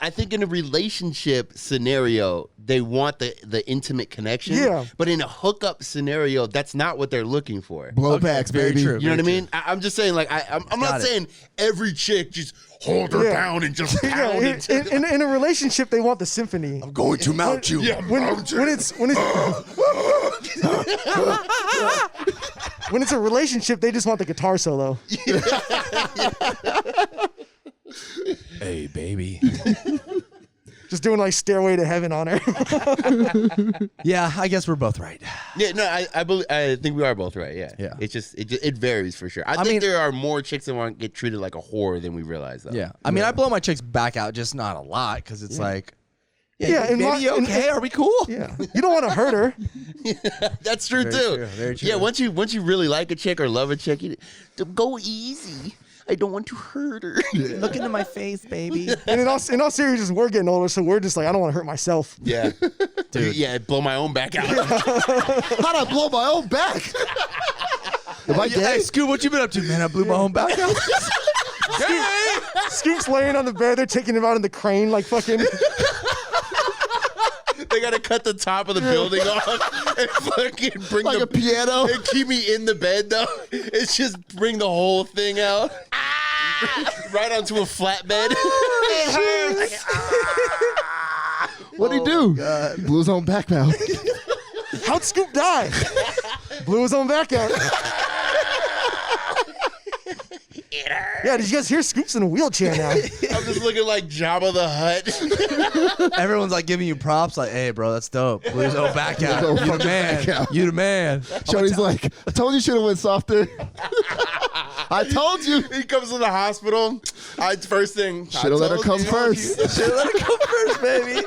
A: I think in a relationship scenario, they want the intimate connection.
D: Yeah.
A: But in a hookup scenario, that's not what they're looking for.
B: Blowbacks,
C: very
B: baby.
C: true.
A: You know what I mean? I'm just saying, like, I'm not
C: it.
A: saying every chick just hold her down and just
D: Yeah,
A: pound it.
D: in a relationship, they want the symphony.
C: I'm going to mount you.
A: Yeah,
D: When it's a relationship, they just want the guitar solo.
C: Hey, baby.
D: Just doing like Stairway to Heaven on her.
C: Yeah, I guess we're both right.
A: Yeah, no, I think we are both right. Yeah,
C: Yeah.
A: It varies for sure. I think
C: mean-
A: there are more chicks that want to get treated like a whore than we realize. Though.
C: Yeah, I mean, I blow my chicks back out, just not a lot, because it's like,
D: Yeah, and
C: baby,
D: my-
C: okay, are we cool?
D: Yeah, you don't want to hurt her.
A: That's true too.
C: true, very true.
A: Yeah, once you really like a chick or love a chick, you go easy. I don't want to hurt her.
C: Look into my face, baby.
D: And in all seriousness, we're getting older, so we're just like, I don't want to hurt myself.
A: Yeah, dude. Yeah, blow my own back out.
B: How'd I blow my own back? Am I
C: Hey,
B: gay?
C: Scoop, what you been up to, man? I blew my own back out.
D: Scoop's laying on the bed. They're taking him out in the crane, like fucking.
A: They gotta cut the top of the building off and fucking bring
B: Like a piano.
A: and keep me in the bed though. It's just bring the whole thing out. Right onto a flatbed. It hurts.
B: What'd he do? He blew his own back out.
D: How'd Scoop die? Blew his own back out. Yeah, did you guys hear Scoop's in a wheelchair now?
A: I'm just looking like Jabba the Hutt.
C: Everyone's like giving you props, like, "Hey, bro, that's dope. Blew his own back out.
B: Blew his
C: You
B: own
C: the
B: back
C: man.
B: out.
C: You the man."
B: Shorty's like, I told you should have went softer. I told you.
A: He comes to the hospital. First thing.
B: Should have let her come first.
C: Should let it come first, baby.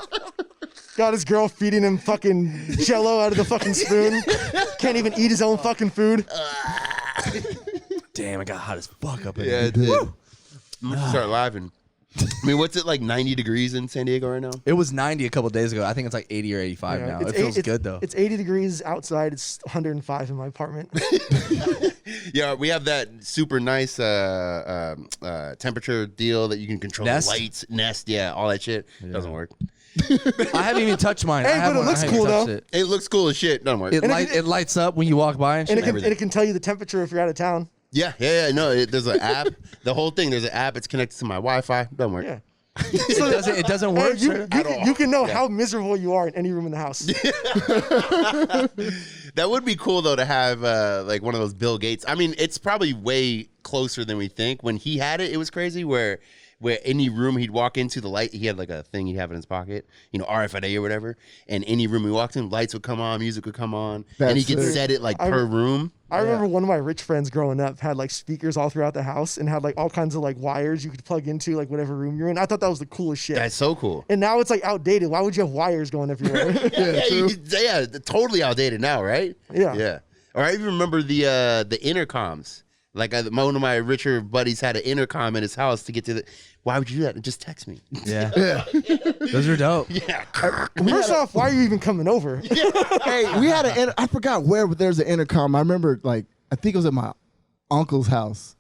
D: Got his girl feeding him fucking jello out of the fucking spoon. Can't even eat his own fucking food.
C: Damn, I got hot as fuck up in
A: Yeah,
C: here.
A: it did. I'm gonna start laughing. I mean, what's it like 90 degrees in San Diego right now?
C: It was 90 a couple days ago. I think it's like 80 or 85 now. It feels good though.
D: It's 80 degrees outside. It's 105 in my apartment.
A: Yeah, we have that super nice temperature deal that you can control
C: Nest?
A: the lights, Nest, yeah, all that shit. Doesn't work.
C: I haven't even touched mine.
D: Hey,
C: I have
D: but it
C: one.
D: looks
C: I haven't
D: cool,
C: touched
D: though.
C: It.
A: It looks cool as shit. Doesn't work.
C: It lights up when you walk by and shit.
D: And it can tell you the temperature if you're out of town.
A: Yeah. No, there's an app. The whole thing. There's an app. It's connected to my Wi-Fi. Doesn't work.
D: Yeah.
C: It doesn't
D: Hey,
C: work.
D: you can know how miserable you are in any room in the house.
A: That would be cool though to have like one of those Bill Gates. I mean, it's probably way closer than we think. When he had it, it was crazy. Where any room he'd walk into, the light, he had like a thing he'd have in his pocket, RFID or whatever. And any room he walked in, lights would come on, music would come on, and he could set it like per room.
D: I remember one of my rich friends growing up had like speakers all throughout the house and had like all kinds of like wires you could plug into like whatever room you're in. I thought that was the coolest shit.
A: That's so cool.
D: And now it's like outdated. Why would you have wires going everywhere?
A: Yeah, totally outdated now, right?
D: Yeah.
A: Or I even remember the intercoms. Like one of my richer buddies had an intercom in his house to get to the. Why would you do that? Just text me.
C: Yeah. Those are dope.
A: Yeah.
D: First off, why are you even coming over?
B: Hey, we had I forgot where, but there's an intercom. I remember, like, I think it was at my uncle's house.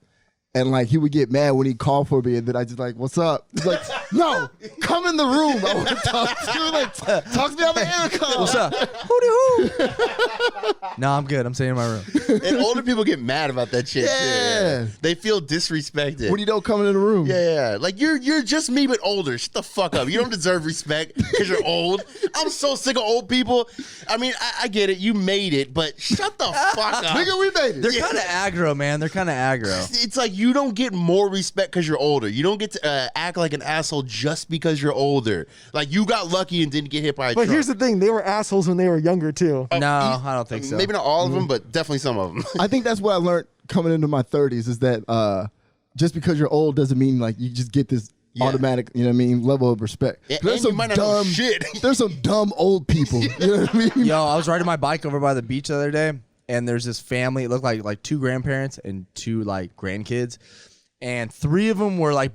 B: And, like, he would get mad when he called for me, and then I just like, what's up? He's like, no, come in the room. I want to talk to you. Like, talk to me on the intercom.
C: What's up? Hooty-hoo. No, I'm good. I'm staying in my room.
A: And older people get mad about that shit.
B: Yeah.
A: Too. They feel disrespected.
B: When you don't come in the room.
A: Yeah. Like, you're just me, but older. Shut the fuck up. You don't deserve respect because you're old. I'm so sick of old people. I mean, I get it. You made it, but shut the fuck up.
B: Nigga, we made it.
C: They're kind of aggro, man. They're kind of aggro.
A: It's like you don't get more respect because you're older. You don't get to act like an asshole just because you're older. Like, you got lucky and didn't get hit by a truck.
D: But here's the thing. They were assholes when they were younger, too.
C: No, I don't think so.
A: Maybe not all of them, but definitely some of them.
B: I think that's what I learned coming into my 30s is that just because you're old doesn't mean like you just get this automatic, level of respect.
A: Yeah, and you might not know shit.
B: There's some dumb old people. You know what I mean?
C: Yo, I was riding my bike over by the beach the other day, and there's this family. It looked like two grandparents and two like grandkids, and three of them were like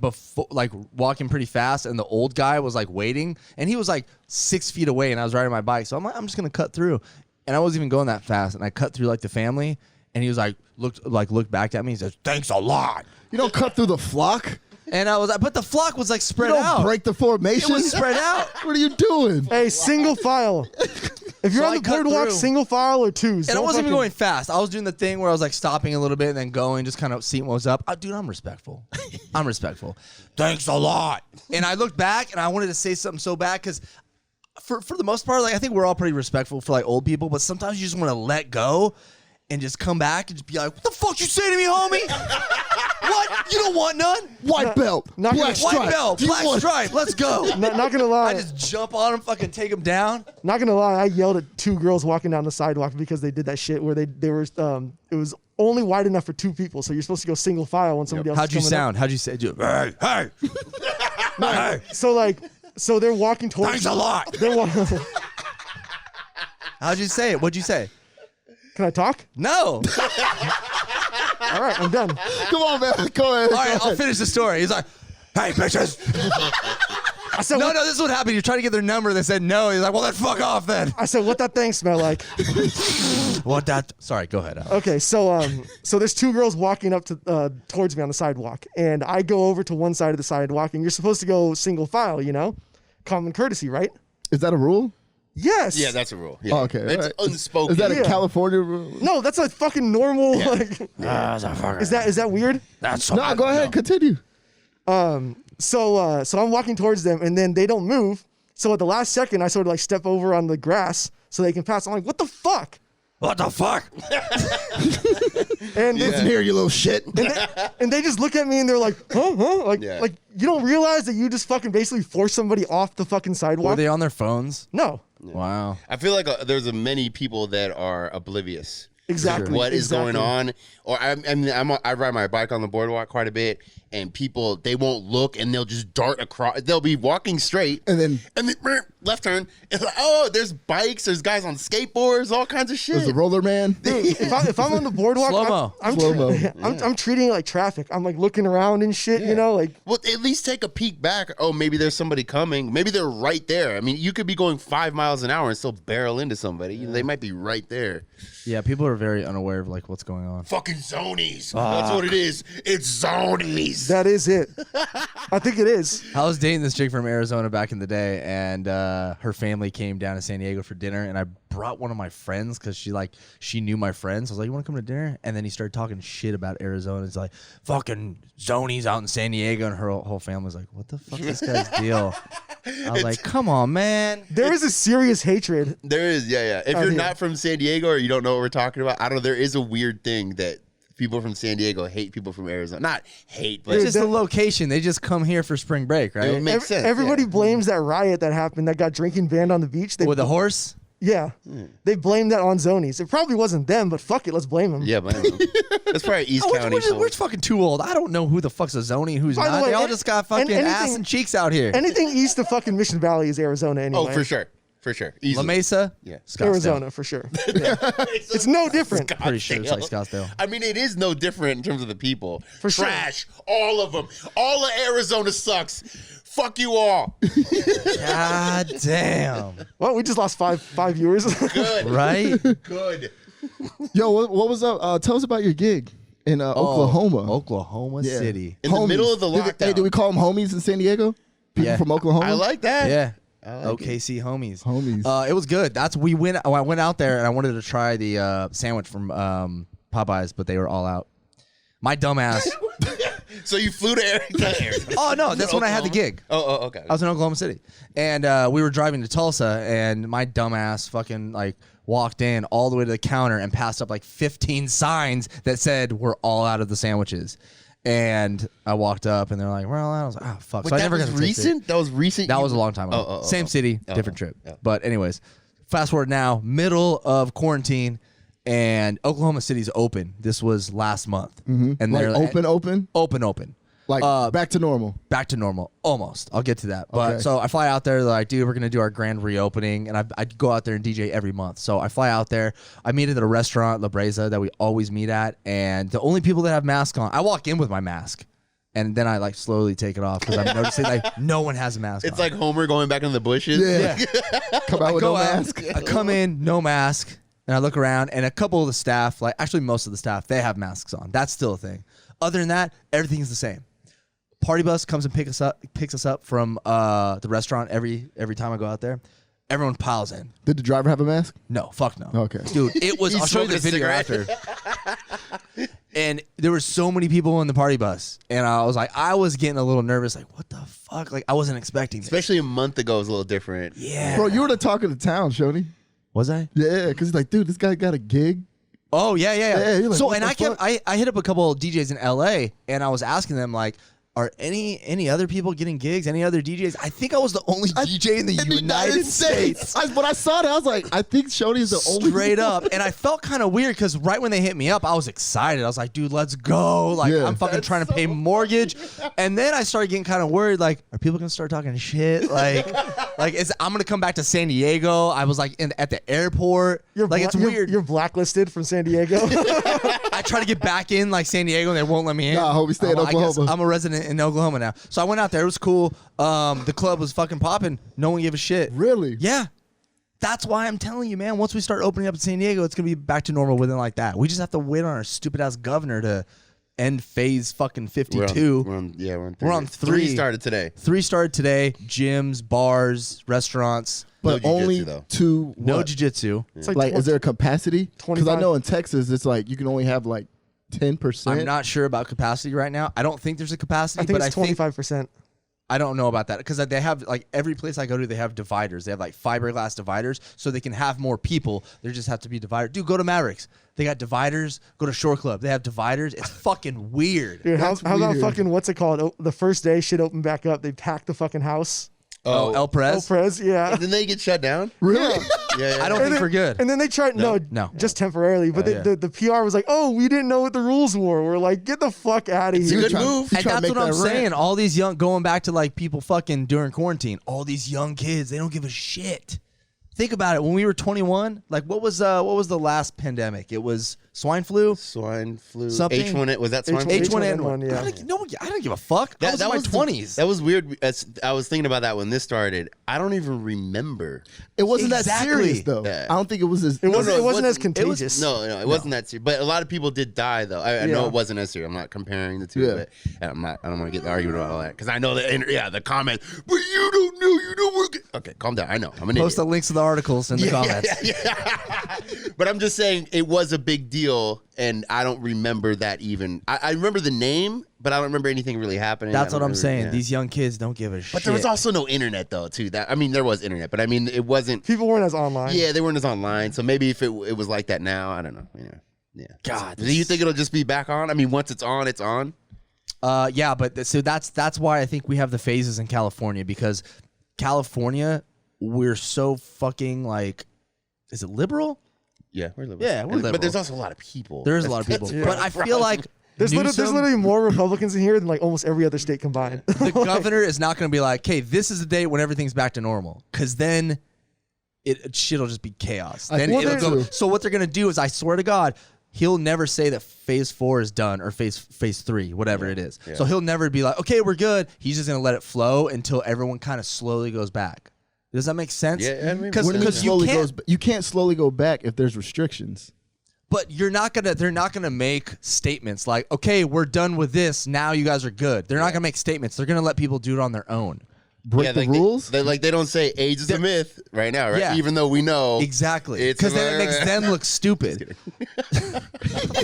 C: walking pretty fast, and the old guy was like waiting, and he was like 6 feet away, and I was riding my bike, so I'm like, I'm just gonna cut through, and I wasn't even going that fast, and I cut through like the family, and he was like looked back at me, he says, "Thanks a lot."
B: You don't cut through the flock.
C: And I was like, but the flock was like spread
B: You don't
C: out.
B: break the formation.
C: It was spread out.
B: What are you doing?
D: Hey, single file. If you're
C: So
D: on
C: I
D: the
C: cut
D: boardwalk,
C: through.
D: single file or twos.
C: And I
D: Don't
C: wasn't even
D: fucking-
C: going fast. I was doing the thing where I was like stopping a little bit and then going, just kind of seeing what was up. Dude, I'm respectful. I'm respectful. Thanks a lot. And I looked back and I wanted to say something so bad because for the most part, like I think we're all pretty respectful for like old people, but sometimes you just want to let go and just come back and just be like, "What the fuck you say to me, homie? What? You don't want none?
B: White belt.
D: not
B: Black
D: gonna-
B: stripe.
C: White belt,
B: Do you
C: black
B: want-
C: stripe. Let's go."
D: Not gonna lie.
C: I just jump on him, fucking take him down.
D: Not gonna lie, I yelled at two girls walking down the sidewalk because they did that shit where they were it was only wide enough for two people, so you're supposed to go single file when somebody else.
C: How'd you
D: is coming
C: sound? How'd you say? Hey, hey, hey.
D: Up. So they're walking towards.
C: Thanks a lot.
D: They're
C: How'd you say it? What'd you say?
D: Can I talk?
C: No.
D: All right, I'm done.
B: Come on, man. Go ahead.
C: All right, I'll finish the story. He's like, "Hey, bitches,
D: I said,
C: no, this is what happened. You're trying to get their number. They said no. He's like, well, then fuck off then.
D: I said, what that thing smell like?
C: What that? Sorry, go ahead. Alex.
D: Okay, so there's two girls walking up to towards me on the sidewalk, and I go over to one side of the sidewalk, and you're supposed to go single file, you know, common courtesy, right?
B: Is that a rule?
D: Yes.
A: Yeah, that's a rule. Yeah.
B: Oh, okay.
A: It's
B: Right.
A: unspoken.
B: Is that
D: Yeah.
B: a California rule?
D: No, that's a fucking normal.
A: Yeah.
D: Like, is that weird?
B: No, go ahead. Continue.
D: So I'm walking towards them, and then they don't move. So at the last second, I sort of like step over on the grass so they can pass. I'm like, what the fuck?
C: What the fuck?
D: And
B: Listen here, you little shit.
D: and they just look at me and they're like, huh? Like,
A: Yeah.
D: like you don't realize that you just fucking basically forced somebody off the fucking sidewalk?
C: Were they on their phones?
D: No.
C: Wow.
A: I feel like there's many people that are oblivious.
D: Exactly.
A: to what is
D: Exactly.
A: going on? Or I ride my bike on the boardwalk quite a bit, and people, they won't look and they'll just dart across. They'll be walking straight
B: And then
A: left turn. It's like, oh, there's bikes, there's guys on skateboards, all kinds of shit.
B: there's a roller man.
D: Dude, if I'm on the boardwalk,
C: Slow-mo.
D: I'm treating it like traffic. I'm like looking around and shit, you know, like.
A: Well, at least take a peek back. Oh, maybe there's somebody coming. Maybe they're right there. I mean, you could be going 5 miles an hour and still barrel into somebody. They might be right there.
C: Yeah, people are very unaware of like what's going on.
A: Fucking zonies. That's what it is. It's zonies.
D: That is it. I think it is.
C: I was dating this chick from Arizona back in the day, and her family came down to San Diego for dinner, and I brought one of my friends because she knew my friends. I was like, "You want to come to dinner?" And then he started talking shit about Arizona. It's like fucking zonies out in San Diego, and her whole family was like, "What the fuck is this guy's deal?" I was like, "Come on, man."
D: There is a serious hatred.
A: There is, yeah. If
D: Out
A: you're
D: here.
A: not from San Diego or you don't know what we're talking about, I don't know. There is a weird thing that people from San Diego hate people from Arizona. Not hate, but
C: It's just the location. They just come here for spring break,
A: it
C: right?
A: makes sense.
D: Everybody
A: yeah.
D: blames that riot that happened that got drinking banned on the beach.
C: With a horse.
D: Yeah. They blame that on zonies. It probably wasn't them, but fuck it, let's blame them.
A: Yeah, but that's probably East
C: Oh,
A: County.
C: we're fucking too old. I don't know who the fuck's a zonie and who's
D: By the
C: not.
D: way,
C: They all
D: an-
C: just got
D: and
C: fucking ass
D: anything-
C: and cheeks out here.
D: Anything east of fucking Mission Valley is Arizona anyway.
A: Oh, for sure.
C: La
A: Easily.
C: Mesa,
A: Yeah.
C: Scottsdale.
D: Arizona, for sure. Yeah. It's no different.
C: Pretty sure it's like Scottsdale.
A: I mean, it is no different in terms of the people.
D: For sure.
A: Trash. All of them. All of Arizona sucks. Fuck you all.
C: God damn.
D: Well, we just lost five viewers.
A: Good.
C: Right?
A: Good.
B: Yo, what was up? Tell us about your gig in Oklahoma.
C: Oklahoma
B: Yeah.
C: City.
A: In the middle of the
B: Did
A: lockdown.
B: hey, do we call them homies in San Diego? People
C: Yeah.
B: from Oklahoma?
A: I like that.
C: Yeah.
A: like
C: OKC homies.
B: Homies.
C: It was good. I went out there and I wanted to try the sandwich from Popeyes, but they were all out. My dumbass.
A: So you flew to Arizona.
C: Oh no, that's when I had the
A: Oklahoma?
C: gig.
A: Oh, okay.
C: I was in Oklahoma City, and we were driving to Tulsa, and my dumbass fucking like walked in all the way to the counter and passed up like 15 signs that said we're all out of the sandwiches. And I walked up, and they're like, "We're all out." I was like, "Oh fuck!"
A: Wait,
C: So I
A: that
C: never
A: was
C: got to taste it.
A: recent? That was recent?
C: That was a long time ago.
A: Oh,
C: Same city, different trip.
A: oh.
C: But anyways, fast forward now, middle of quarantine, and Oklahoma City's open. This was last month, and
B: Like
C: they're
B: open? Like back to normal.
C: back to normal, almost. I'll get to that. But
B: Okay.
C: so I fly out there. They're like, dude, we're gonna do our grand reopening, and I go out there and DJ every month. So I fly out there. I meet at a restaurant, La Breza, that we always meet at, and the only people that have masks on, I walk in with my mask, and then I like slowly take it off because I'm noticing like no one has a mask.
A: It's
C: on.
A: like Homer going back into the bushes.
B: Yeah. Come out with
C: Go
B: no
C: out,
B: mask.
C: I come in, no mask, and I look around, and a couple of the staff, like actually most of the staff, they have masks on. That's still a thing. Other than that, everything's the same. Party bus comes and picks us up from the restaurant every time I go out there. Everyone piles in.
B: Did the driver have a mask?
C: No, fuck no.
B: Okay.
C: Dude, it was.
A: He's
C: I'll show you the
A: smoking a
C: video
A: cigarette.
C: after. And there were so many people in the party bus, and I was getting a little nervous. Like, what the fuck? Like, I wasn't expecting this.
A: Especially a month ago was a little different.
C: Yeah.
B: Bro, you were the talk of the town, Shoney.
C: Was I?
B: Yeah, because he's like, dude, this guy got a gig.
C: Oh yeah.
B: Yeah, you're like,
C: So
B: what
C: and
B: the
C: I kept
B: fuck?
C: I hit up a couple of DJs in LA, and I was asking them like, are any other people getting gigs? Any other DJs? I think I was the only DJ in the United States.
B: When I saw that, I was like, I think Shoney is the only.
C: Straight up. And I felt kind of weird because right when they hit me up, I was excited. I was like, dude, let's go. Like,
B: Yeah.
C: I'm fucking trying to pay mortgage. And then I started getting kind of worried, like, are people going to start talking shit? Like, Like, I'm gonna come back to San Diego. I was like at the airport. It's weird.
D: You're blacklisted from San Diego.
C: I try to get back in like San Diego and they won't let me in.
B: Nah, Hobie, stay in
C: I guess
B: Oklahoma.
C: I'm a resident in Oklahoma now. So I went out there. It was cool. The club was fucking popping. No one gave a shit.
B: Really?
C: Yeah. That's why I'm telling you, man. Once we start opening up in San Diego, it's gonna be back to normal within like that. We just have to wait on our stupid ass governor to end phase fucking 52.
A: We're on 3.
C: We're on 3.
A: 3 started today.
C: 3 started today. Gyms, bars, restaurants.
B: But
A: No
B: only
A: jujitsu, though.
B: to
C: No
B: what?
C: jiu-jitsu.
D: It's
B: Like, is there a capacity? Because I
D: 25.
B: know in Texas, it's like you can only have like 10%.
C: I'm not sure about capacity right now. I don't think there's a capacity,
D: I think
C: but
D: it's
C: I think
D: 25%.
C: I don't know about that because they have like every place I go to, they have dividers. They have like fiberglass dividers so they can have more people. They just have to be divided. Dude, go to Mavericks. They got dividers. Go to Shore Club. They have dividers. It's fucking weird.
D: Dude, how
B: That's
D: about
B: weird.
D: fucking what's it called? The first day shit opened back up. They packed the fucking house.
C: Oh, El Prez.
D: Prez, yeah.
A: Didn't they get shut down?
B: Really?
A: Yeah.
C: I don't
D: And
C: think
D: then-
C: we're good.
D: And then they tried
C: No.
D: just temporarily. But
C: Yeah.
D: the PR was like, "Oh, we didn't know what the rules were." We're like, "Get the fuck out of
A: a
D: here!"
A: good
B: trying-
A: move.
B: he
C: And
B: trying to
C: that's
B: make
C: what I'm
B: that rent.
C: saying. All these young, going back to like people fucking during quarantine, all these young kids, they don't give a shit. Think about it. When we were 21, like what was the last pandemic? It was swine flu.
A: Swine flu.
C: Something.
A: H1N. Was that swine flu?
C: H1N1.
D: yeah.
C: I don't give a fuck. I was in my 20s.
A: That was weird. I was thinking about that when this started. I don't even remember.
B: It wasn't
C: Exactly.
B: that serious, though.
A: Yeah.
B: I don't think it was as...
D: It wasn't as
A: It was-
D: contagious.
A: No, it wasn't that serious. But a lot of people did die, though. I know
D: Yeah.
A: it wasn't as serious. I'm not comparing the two,
B: Yeah.
A: but I don't want to get the argument about all that because I know that. The comment, but you don't know. You don't work. Okay, calm down. I know. I'm an
C: Post the
A: idiot.
C: links to the articles in the comments.
A: But I'm just saying it was a big deal, and I don't remember that even. I remember the name, but I don't remember anything really happening.
C: That's
A: I
C: what
A: don't
C: I'm
A: remember-
C: saying.
A: yeah.
C: These young kids don't give a shit.
A: But there was also no internet though, too. There was internet, but I mean, it wasn't.
D: People weren't as online.
A: Yeah, they weren't as online. So maybe if it was like that now, I don't know. Yeah.
C: God,
A: Do you think it'll just be back on? I mean, once it's on, it's on.
C: Yeah, but so that's why I think we have the phases in California because California, we're so fucking like, is it liberal?
A: Yeah, we're liberal.
C: Yeah, we're liberal.
A: But there's also a lot of people.
C: There is a lot of people,
A: That's
C: but I feel like
D: There's
C: Newsom,
D: literally more Republicans in here than like almost every other state combined.
C: the governor is not going to be like, "Okay, this is the date when everything's back to normal," because then shit'll just be chaos. Then
B: think
C: it'll
B: so.
C: go. So what they're going to do is, I swear to God, he'll never say that phase 4 is done or phase 3, whatever it is.
A: Yeah.
C: So he'll never be like, "Okay, we're good." He's just going to let it flow until everyone kind of slowly goes back. Does that make sense?
A: Yeah, I mean,
C: because
B: What do you mean
C: you
B: slowly
C: can't.
B: goes? You can't slowly go back if there's restrictions.
C: But they're not gonna make statements like, "Okay, we're done with this. Now you guys are good." They're not gonna make statements. They're gonna let people do it on their own.
B: Break the
A: like
B: rules.
A: They don't say AIDS is a myth right now, right?
C: Yeah.
A: Even though we know
C: Exactly.
A: It's
C: Because then it makes them look stupid.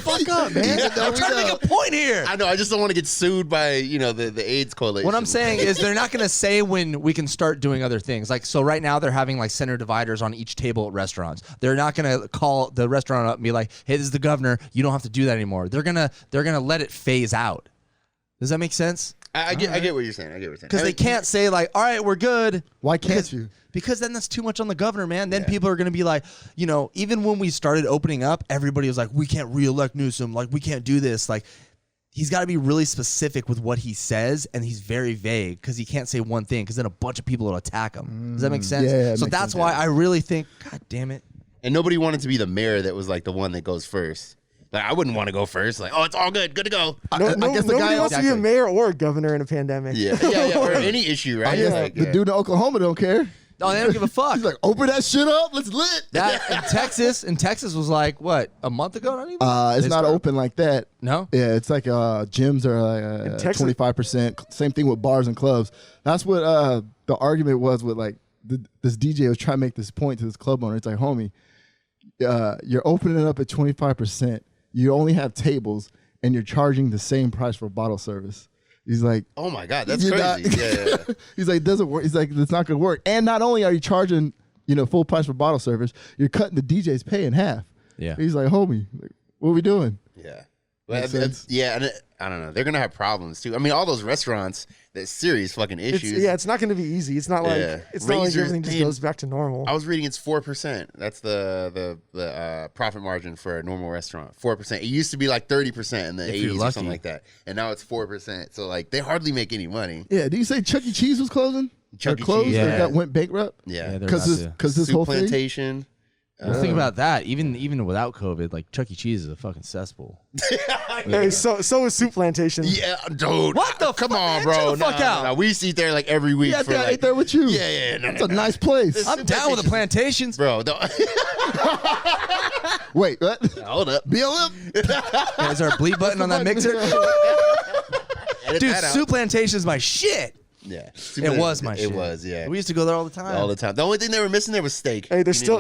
C: Fuck up, man. I'm trying to make a point here.
A: I know. I just don't want to get sued by the AIDS coalition.
C: What I'm saying is they're not going to say when we can start doing other things. Like, so right now they're having like center dividers on each table at restaurants. They're not going to call the restaurant up and be like, "Hey, this is the governor. You don't have to do that anymore." They're going to let it phase out. Does that make sense?
A: I get what you're saying.
C: Because they can't say like, "All right, we're good."
B: Why can't you?
C: Because then that's too much on the governor, man. Then people are going to be like, even when we started opening up, everybody was like, "We can't reelect Newsom. Like, we can't do this." Like, he's got to be really specific with what he says, and he's very vague because he can't say one thing because then a bunch of people will attack him. Does that make sense?
B: Yeah, it
C: so
B: makes
C: that's
B: sense.
C: why I really think, God damn it.
A: And nobody wanted to be the mayor that was like the one that goes first. Like I wouldn't want to go first. Like, oh, it's all good to go.
B: I guess the
D: nobody
B: guy
D: wants to be a
B: exactly.
D: mayor or a governor in a pandemic.
A: Yeah. Or any issue, right?
B: I guess
A: Like,
B: the dude in Oklahoma don't care.
C: Oh, they don't give a fuck.
B: He's like, open that shit up. Let's lit.
C: That in Texas was like what, a month ago? Not even.
B: It's
C: They
B: not
C: started-
B: open like that.
C: No.
B: Yeah, it's like gyms are like
D: Texas-
B: 25%. Same thing with bars and clubs. That's what the argument was with like this DJ was trying to make this point to this club owner. It's like, homie, you're opening it up at 25%. You only have tables, and you're charging the same price for bottle service. He's like,
A: oh my God, that's
B: You're
A: crazy.
B: not-
A: Yeah.
B: he's like, doesn't work. He's like, it's not gonna work. And not only are you charging, full price for bottle service, you're cutting the DJ's pay in half.
C: Yeah.
B: He's like, homie, like, what are we doing?
A: Yeah.
B: Makes
A: That's-
B: sense.
A: yeah, and I don't know. They're gonna have problems too. I mean, all those restaurants, that's serious fucking issues.
D: It's not going to be easy. It's not like
A: Yeah.
D: it's not like
A: Razors,
D: everything just
A: man.
D: goes back to normal.
A: I was reading it's 4%. That's the profit margin for a normal restaurant. 4%. It used to be like 30% in the
C: If you're
A: 80s or
C: lucky.
A: something like that, and now it's 4%. So like they hardly make any money.
B: Yeah. Did you say Chuck E. Cheese was closing? They're
A: Chuck E.
B: closed.
A: Cheese.
B: They
C: Yeah.
B: went bankrupt
A: Yeah.
C: they're
B: because
C: about to.
B: this
A: Soup
B: whole thing.
A: plantation.
C: Well, think about that. Even without COVID, like Chuck E. Cheese is a fucking cesspool.
D: Hey, so is Soup Plantation.
A: Yeah, dude.
C: What the
A: Come
C: fuck,
A: on,
C: man?
A: bro.
C: Chill the fuck out.
A: No. We used to eat there like every week.
B: Yeah,
A: for
B: I
A: like,
B: ate there with you.
A: Yeah.
B: It's a nice place.
C: I'm down with the plantations.
A: Bro,
B: Wait, what?
A: hold up.
B: BLM?
C: Yeah, is there a bleep button on that mixer?
A: Edit
C: Dude,
A: that out.
C: Soup Plantation is my shit.
A: Yeah.
C: It was my shit.
A: It was, yeah.
C: We used to go there all the time.
A: All the time. The only thing they were missing there was steak.
D: Hey, there's
A: You
D: still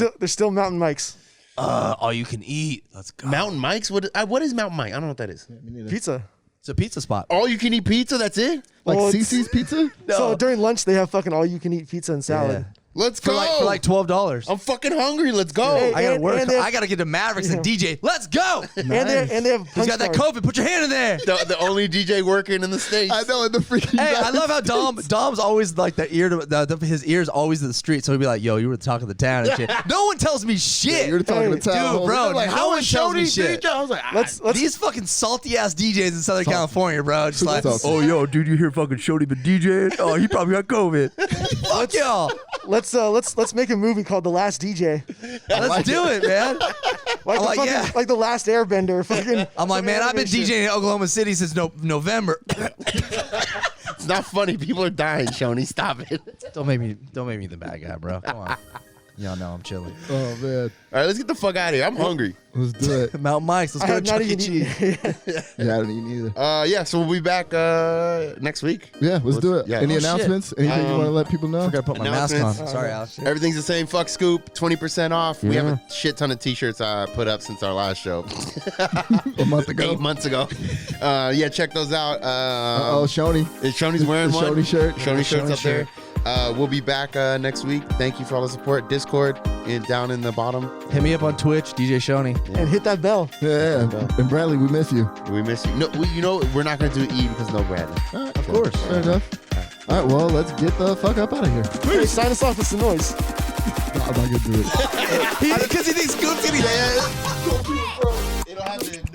A: need,
D: there's still Mountain Mike's
C: All you can eat. Let's go.
A: Mountain Mike's? What is Mountain Mike? I don't know what that is.
D: pizza.
C: It's a pizza spot.
A: All you can eat pizza? That's it?
B: Like
D: Well, it's-
B: CC's Pizza?
D: So during lunch they have fucking all you can eat pizza and salad.
A: Let's
C: For
A: go.
C: like $12.
A: I'm fucking hungry. Let's go.
D: Hey,
C: I gotta
D: and-
C: work.
D: and they have-
C: I gotta get to Mavericks and DJ. Let's go.
D: And they have
C: He's
D: punch
C: got that
D: card.
C: COVID. Put your hand in there.
A: The only DJ working in the States.
B: I know, in the freaking.
C: Hey, I love how Dom's always like the ear to his ear's always to the street. So he'd be like, "Yo, you were the talk of the town and shit." No one tells me shit.
B: You're talking
D: Hey,
B: to town.
C: dude, bro,
B: They're like,
C: no
B: how
C: one
B: is
C: tells me
B: Shoney
C: shit.
B: DJ? I was like,
D: Let's
C: These fucking salty ass DJs in Southern California, bro. Just like,
B: Salty.
C: oh yo, dude, you hear fucking Shoney been DJing? Oh, he probably got COVID. Fuck y'all.
D: let's make a movie called The Last DJ.
C: Let's do it, man.
D: Like
C: I'm like, yeah.
D: like The Last Airbender. Fucking.
C: I'm like, man, I've been DJing in Oklahoma City since November.
A: It's not funny. People are dying, Shoney. Stop it.
C: Don't make me the bad guy, bro. Come on. Y'all know I'm chilling.
B: oh man,
A: All right, let's get the fuck out of here. I'm hungry.
B: let's do it.
C: Mountain Mike's. Let's
D: I
C: go
D: have
C: to
D: not
C: Chuck E.
D: even
C: Cheese.
D: eaten.
B: Yeah, I don't eat either.
A: Yeah, so we'll be back next week.
B: Yeah, let's do it.
A: yeah.
B: Any
A: Oh, shit.
B: announcements? Anything you want to let people know?
C: I gotta put my mask on.
A: Announcements.
C: Sorry, Alex.
A: Everything's the same. Fuck Scoop. 20% off. We have a shit ton of t-shirts put up since our last show.
B: A month ago.
A: 8 months ago. Yeah, check those out.
B: Oh, Shoney.
A: Shoney's wearing
B: The
A: one.
B: Shoney shirt.
A: Shoney shirt's
C: Shoney
A: up there. We'll be back next week. Thank you for all the support. Discord down in the bottom.
C: Hit me up on Twitch, DJ Shoney.
D: And hit that bell.
B: Yeah, and Bradley, we miss you.
A: We miss you. No, we're not gonna do E because no Bradley.
B: Of course. Fair enough. All right, well, let's get the fuck up out of here.
D: Hey, sign us off with some noise.
B: No, I'm not gonna do it.
C: Because he thinks Scoop's gonna
A: It'll happen.